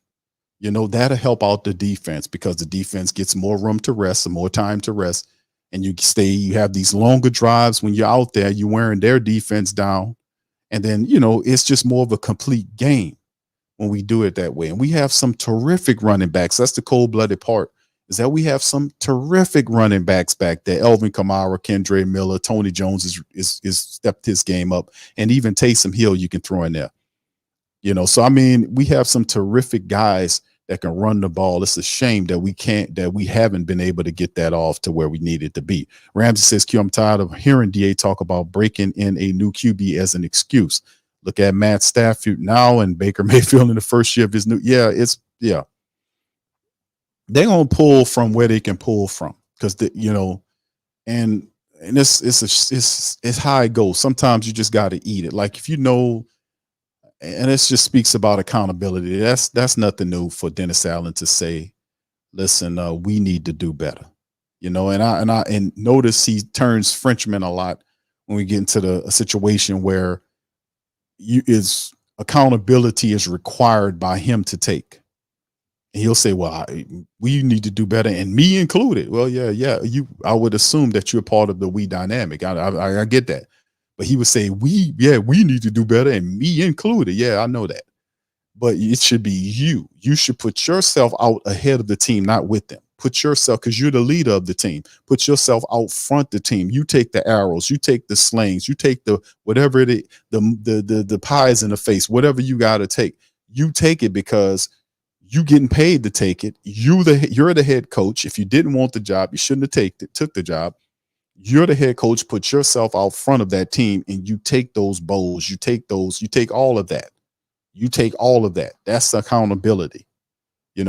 That'll help out the defense because the defense gets more room to rest and more time to rest. And you have these longer drives when you're out there, you're wearing their defense down. And then, it's just more of a complete game when we do it that way. And we have some terrific running backs. That's the cold-blooded part, is that we have some terrific running backs back there. Elvin Kamara, Kendre Miller, Tony Jones is stepped his game up. And even Taysom Hill you can throw in there. So, I mean, we have some terrific guys that can run the ball. It's a shame that we haven't been able to get that off to where we needed to be. Ramsey says, Q, I'm tired of hearing DA talk about breaking in a new QB as an excuse. Look at Matt Stafford now and Baker Mayfield in the first year of his they're going to pull from where they can pull from because, and it's how it goes. Sometimes you just got to eat it. Like and this just speaks about accountability. That's nothing new for Dennis Allen to say, listen, we need to do better, and notice he turns Frenchman a lot when we get into a situation where accountability is required by him to take. And he'll say, well, we need to do better, and me included. Well, yeah. I would assume that you're part of the we dynamic. I get that. But he would say, we need to do better, and me included. Yeah, I know that. But it should be you. You should put yourself out ahead of the team, not with them. Put yourself, because you're the leader of the team. Put yourself out front the team. You take the arrows, you take the slings, you take the whatever the pies in the face, whatever you got to take. You take it because you getting paid to take it. You're the head coach. If you didn't want the job, you shouldn't have took the job. You're the head coach. Put yourself out front of that team, and you take those bowls. You take all of that. You take all of that. That's accountability.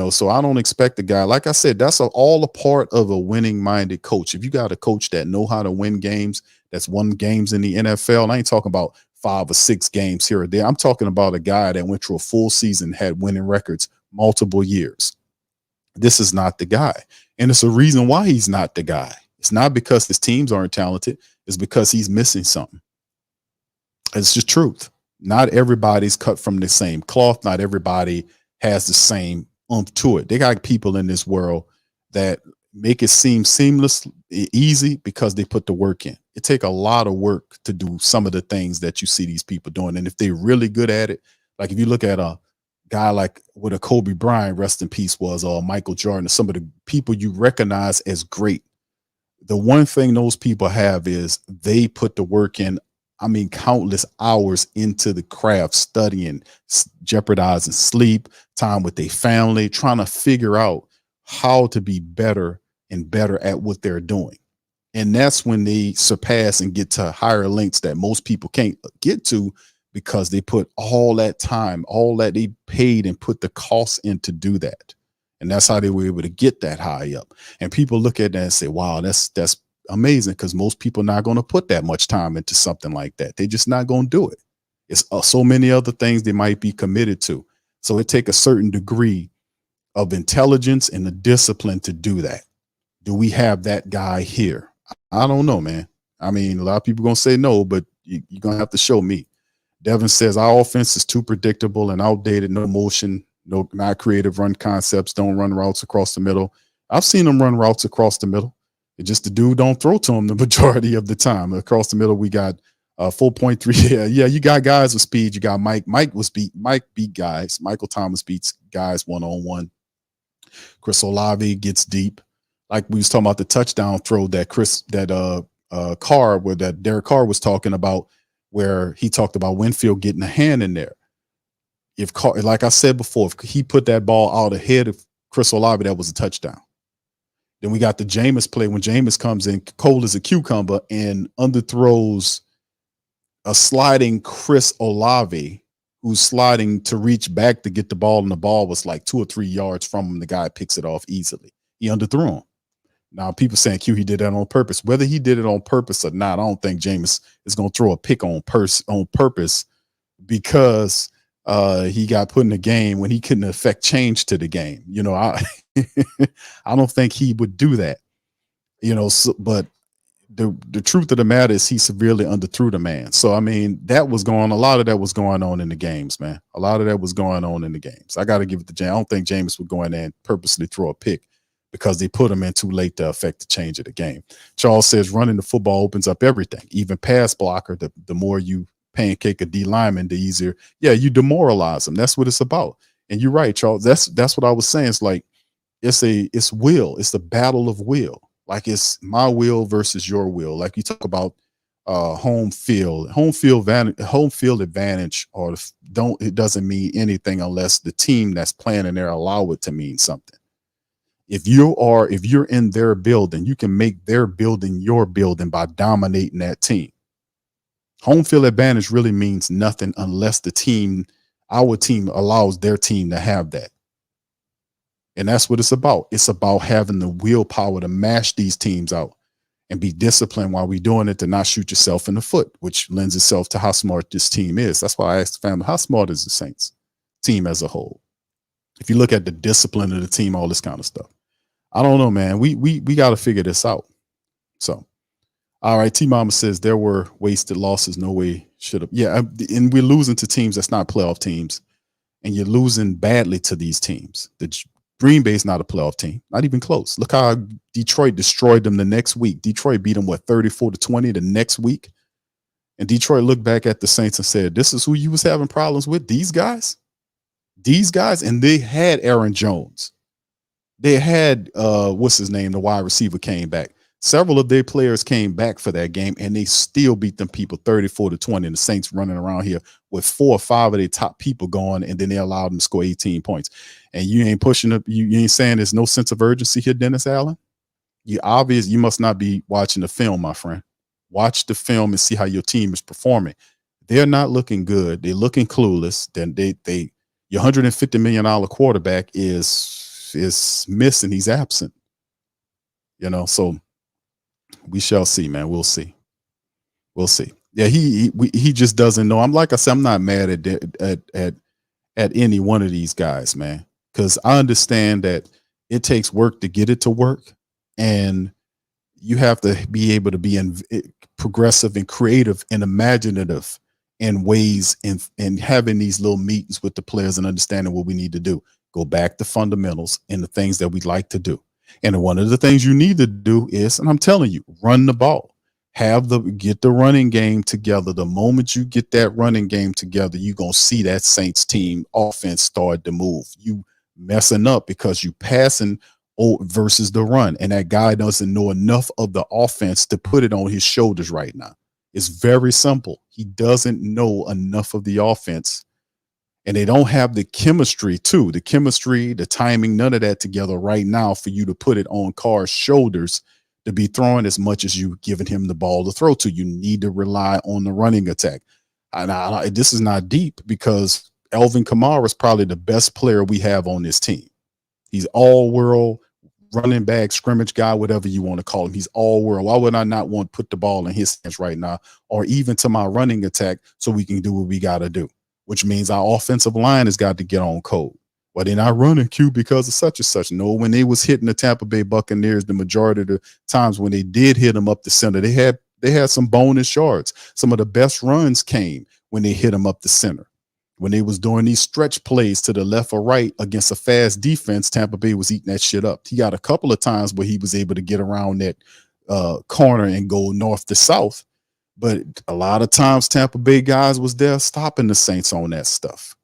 So I don't expect a guy, like I said, that's all a part of a winning minded coach. If you got a coach that know how to win games, that's won games in the NFL, and I ain't talking about 5 or 6 games here or there. I'm talking about a guy that went through a full season, had winning records multiple years. This is not the guy. And it's a reason why he's not the guy. It's not because his teams aren't talented. It's because he's missing something. It's just truth. Not everybody's cut from the same cloth. Not everybody has the same oomph to it. They got people in this world that make it seem seamless, easy because they put the work in. It take a lot of work to do some of the things that you see these people doing. And if they're really good at it, like if you look at a guy like what a Kobe Bryant, rest in peace, was, or Michael Jordan, or some of the people you recognize as great, the one thing those people have is they put the work in. I mean, countless hours into the craft, studying, jeopardizing sleep, time with their family, trying to figure out how to be better and better at what they're doing. And that's when they surpass and get to higher lengths that most people can't get to, because they put all that time, all that they paid and put the cost in to do that. And that's how they were able to get that high up. And people look at that and say, wow, that's amazing, because most people are not going to put that much time into something like that. They're just not going to do it. It's so many other things they might be committed to. So it takes a certain degree of intelligence and the discipline to do that. Do we have that guy here? I don't know, man. I mean, a lot of people are going to say no, but you're going to have to show me. Devin says our offense is too predictable and outdated, no motion, not creative run concepts, don't run routes across the middle. I've seen them run routes across the middle. It's just the dude don't throw to him the majority of the time. Across the middle, we got 4.3. Yeah, you got guys with speed. You got Mike. Mike beat guys. Michael Thomas beats guys one-on-one. Chris Olave gets deep. Like we was talking about the touchdown throw that Derek Carr was talking about, where he talked about Winfield getting a hand in there. If Carr, like I said before, if he put that ball out ahead of Chris Olave, that was a touchdown. Then we got the Jameis play when Jameis comes in cold as a cucumber and underthrows a sliding Chris Olave, who's sliding to reach back to get the ball, and the ball was like 2 or 3 yards from him. The guy picks it off easily. He underthrew him. Now, people saying he did that on purpose. Whether he did it on purpose or not, I don't think Jameis is going to throw a pick on purpose because he got put in the game when he couldn't affect change to the game. I don't think he would do that. But the truth of the matter is he severely underthrew the man. So, I mean, a lot of that was going on in the games, man. A lot of that was going on in the games. I got to give it to Jameis. I don't think Jameis would go in there and purposely throw a pick because they put him in too late to affect the change of the game. Charles says running the football opens up everything, even pass blocker. The more you pancake a D lineman, the easier. Yeah, you demoralize them. That's what it's about. And you're right, Charles. That's what I was saying. It's like it's will. It's the battle of will. Like it's my will versus your will. Like you talk about home field advantage, or it doesn't mean anything unless the team that's playing in there allow it to mean something. If you're in their building, you can make their building your building by dominating that team. Home field advantage really means nothing unless our team allows their team to have that. And that's what it's about. It's about having the willpower to mash these teams out and be disciplined while we're doing it, to not shoot yourself in the foot, which lends itself to how smart this team is. That's why I asked the family, how smart is the Saints team as a whole? If you look at the discipline of the team, all this kind of stuff. I don't know, man. We got to figure this out. So, all right. T-Mama says there were wasted losses. No way should have. Yeah. And we're losing to teams that's not playoff teams. And you're losing badly to these teams. The Green Bay's not a playoff team. Not even close. Look how Detroit destroyed them the next week. Detroit beat them, 34-20 the next week. And Detroit looked back at the Saints and said, this is who you was having problems with? These guys? And they had Aaron Jones. They had what's his name, the wide receiver came back. Several of their players came back for that game, and they still beat them people 34-20. And the Saints running around here with 4 or 5 of their top people going, and then they allowed them to score 18 points. And you ain't pushing up. You ain't saying there's no sense of urgency here, Dennis Allen. You must not be watching the film, my friend. Watch the film and see how your team is performing. They're not looking good. They're looking clueless. Then your $150 million quarterback is missing. He's absent. So we shall see, man. We'll see. Yeah, he just doesn't know. I'm like I said, I'm not mad at any one of these guys, man, because I understand that it takes work to get it to work, and you have to be able to be progressive and creative and imaginative in ways and having these little meetings with the players and understanding what we need to do. Go back to fundamentals and the things that we'd like to do. And one of the things you need to do is, and I'm telling you, run the ball. Get the running game together. The moment you get that running game together, you're going to see that Saints team offense start to move. You messing up because you passing versus the run. And that guy doesn't know enough of the offense to put it on his shoulders right now. It's very simple. He doesn't know enough of the offense. And they don't have the chemistry, too. The chemistry, the timing, none of that together right now for you to put it on Carr's shoulders to be throwing as much as you giving him the ball to throw to. You need to rely on the running attack. And this is not deep because Erving Signed is probably the best player we have on this team. He's all-world running back, scrimmage guy, whatever you want to call him. He's all-world. Why would I not want to put the ball in his hands right now or even to my running attack so we can do what we got to do? Which means our offensive line has got to get on code. Well, they're not running Q because of such and such. No, when they was hitting the Tampa Bay Buccaneers, the majority of the times when they did hit them up the center, they had some bonus yards. Some of the best runs came when they hit them up the center. When they was doing these stretch plays to the left or right against a fast defense, Tampa Bay was eating that shit up. He got a couple of times where he was able to get around that corner and go north to south. But a lot of times Tampa Bay guys was there stopping the Saints on that stuff.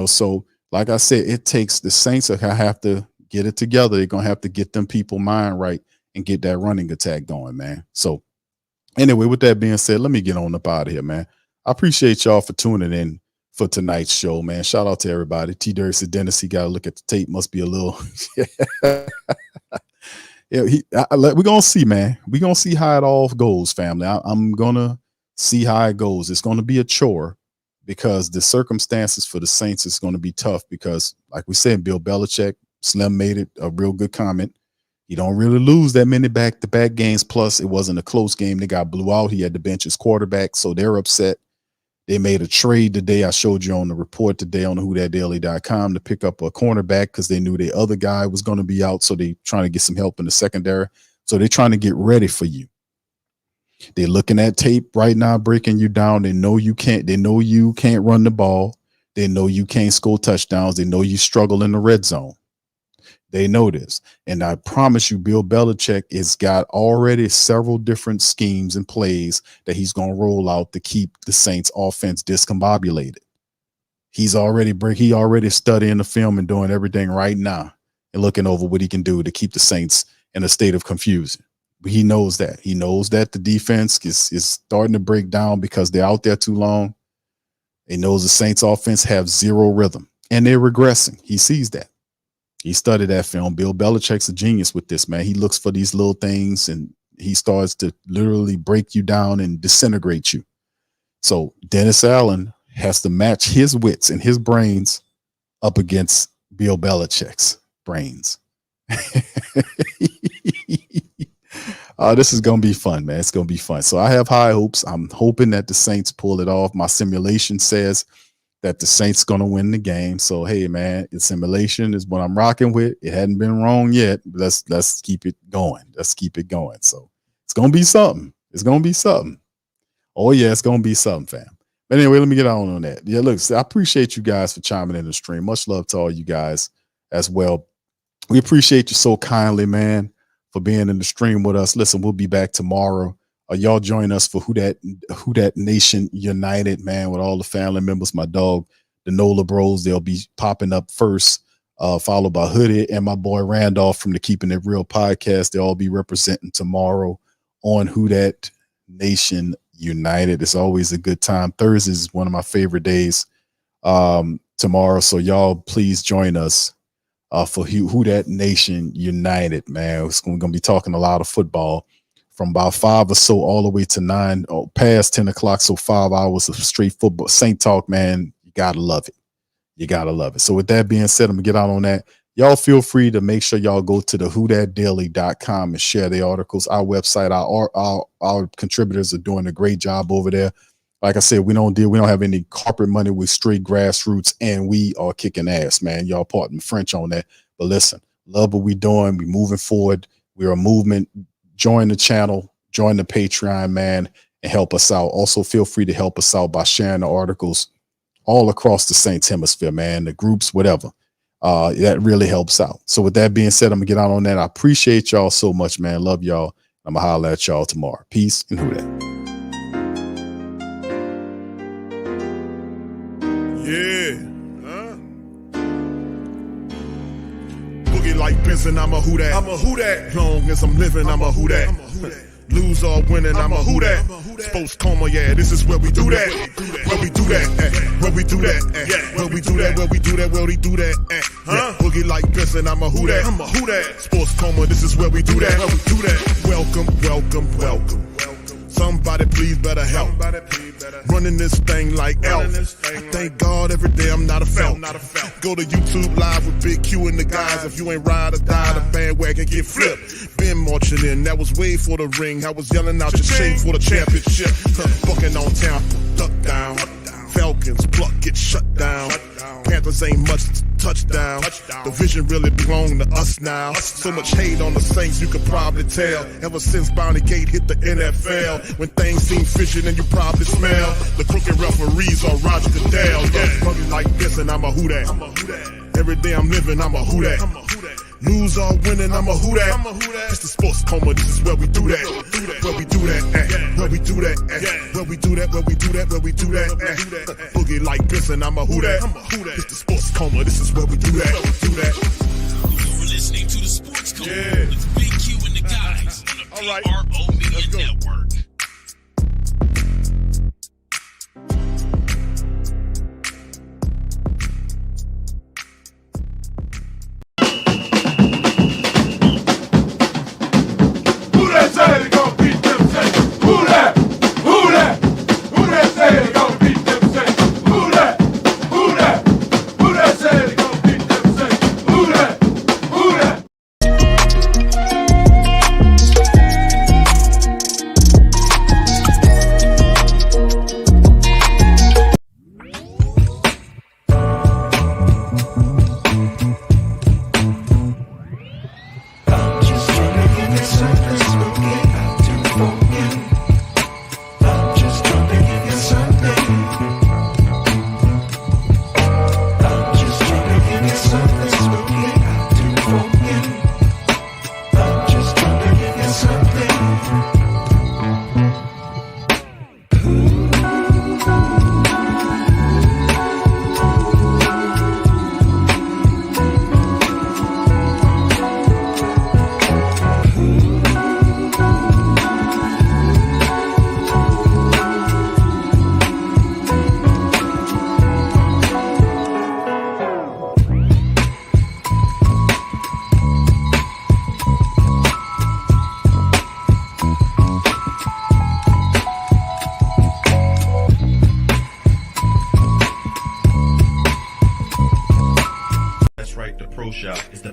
So like I said, it takes the Saints that have to get it together. They're going to have to get them people mind right and get that running attack going, man. So anyway, with that being said, let me get on up out of here, man. I appreciate y'all for tuning in for tonight's show, man. Shout out to everybody. T. Derek said, Dennis, he got to look at the tape. Must be a little. Yeah, we're going to see, man. We're going to see how it all goes, family. I'm going to see how it goes. It's going to be a chore because the circumstances for the Saints is going to be tough because, like we said, Bill Belichick, Slim made it a real good comment. You don't really lose that many back-to-back games. Plus, it wasn't a close game. They got blew out. He had to bench his quarterback, so they're upset. They made a trade today. I showed you on the report today on whothatdaily.com to pick up a cornerback because they knew the other guy was going to be out. So they trying to get some help in the secondary. So they're trying to get ready for you. They're looking at tape right now, breaking you down. They know you can't. They know you can't run the ball. They know you can't score touchdowns. They know you struggle in the red zone. They know this. And I promise you, Bill Belichick has got already several different schemes and plays that he's going to roll out to keep the Saints offense discombobulated. He already studying the film and doing everything right now and looking over what he can do to keep the Saints in a state of confusion. But he knows that. He knows that the defense is starting to break down because they're out there too long. He knows the Saints offense have zero rhythm and they're regressing. He sees that. He studied that film. Bill Belichick's a genius with this, man. He looks for these little things and he starts to literally break you down and disintegrate you. So Dennis Allen has to match his wits and his brains up against Bill Belichick's brains. This is going to be fun, man. It's going to be fun. So I have high hopes. I'm hoping that the Saints pull it off. My simulation says that the Saints going to win the game. So, hey, man, the simulation is what I'm rocking with. It hadn't been wrong yet. Let's keep it going. Let's keep it going. So it's going to be something. It's going to be something. Oh, yeah, it's going to be something, fam. But anyway, let me get on that. Yeah, look, I appreciate you guys for chiming in the stream. Much love to all you guys as well. We appreciate you so kindly, man, for being in the stream with us. Listen, we'll be back tomorrow. Y'all join us for Who Dat Nation United, man, with all the family members, my dog, the Nola Bros. They'll be popping up first followed by Hoodie and my boy Randolph from the Keeping It Real podcast. They'll all be representing tomorrow on Who Dat Nation United. It's always a good time. Thursday is one of my favorite days tomorrow. So y'all please join us for Who Dat Nation United, man. We're going to be talking a lot of football from about 5 or so all the way to 9 or past 10 o'clock. So 5 hours of straight football. Saint talk, man. You got to love it. You got to love it. So with that being said, I'm going to get out on that. Y'all feel free to make sure y'all go to the whodatdaily.com and share the articles. Our website, our contributors are doing a great job over there. Like I said, we don't have any corporate money. We're straight grassroots, and we are kicking ass, man. Y'all pardon French on that. But listen, love what we're doing. We're moving forward. We're a movement. Join the channel, join the Patreon, man, and help us out. Also, feel free to help us out by sharing the articles all across the Saints hemisphere, man, the groups, whatever. That really helps out. So with that being said, I'm going to get out on that. I appreciate y'all so much, man. Love y'all. I'm going to holler at y'all tomorrow. Peace and Who Dat. Yeah. Boogie like Benson, I'm a Who Dat. I'm a Who Dat. Long as I'm living, I'm a Who Dat. Lose or winning, I'm a Who Dat. Sports coma, yeah, this is where we do that. Where we do that, where we do that, where we do that, where we do that, where we do that. Boogie like Benson, I'm a Who Dat. I'm a Who Dat. Sports coma, this is where we do that. Where we do that. Welcome, welcome, welcome. Somebody please better help. Running this thing like Elf. I thank God every day I'm not a felt. Go to YouTube Live with Big Q and the guys. If you ain't ride or die, the bandwagon get flipped. Been marching in, that was way for the ring. I was yelling out your shame for the championship. Bucking on town, duck down. Falcons pluck, get shut down. Panthers ain't much touchdown. The vision really belong to us now. So much hate on the Saints, you could probably tell. Ever since Bounty Gate hit the NFL, when things seem fishy, then you probably smell the crooked referees are Roger Goodell. Yeah, fucking like this, and I'm a Who Dat. Every day I'm living, I'm a Who Dat. Lose or winning, I'm a Who Dat. It's the sports coma, this is where we do that. Where we do that, where we do that, where we do that, where we do that, where we do that. Boogie like Benson, I'm a Who Dat. It's the sports coma, this is where we do that. You're listening to the Sports Coma with Big Q and the guys on the PRO Media Network.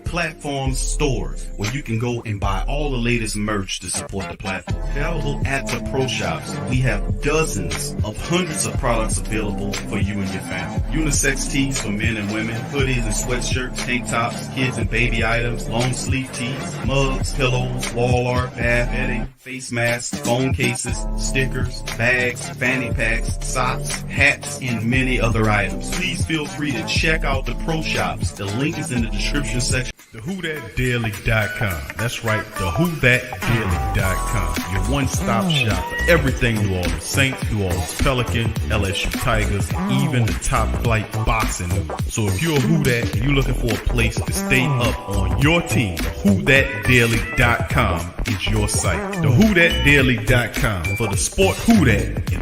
Platform store where you can go and buy all the latest merch to support the platform. Available at the Pro Shops, we have dozens of hundreds of products available for you and your family. Unisex tees for men and women, hoodies and sweatshirts, tank tops, kids and baby items, long sleeve tees, mugs, pillows, wall art, bath bedding, face masks, phone cases, stickers, bags, fanny packs, socks, hats, and many other items. Please feel free to check out the Pro Shops. The link is in the description section. TheWhoThatDaily.com. That's right, TheWhoThatDaily.com. Your one-stop shop for everything New Orleans Saints, New Orleans Pelicans, LSU Tigers, even the top-flight boxing news. So if you're a Who Dat and you're looking for a place to stay up on your team, TheWhoThatDaily.com is your site. TheWhoThatDaily.com for the sport Who Dat in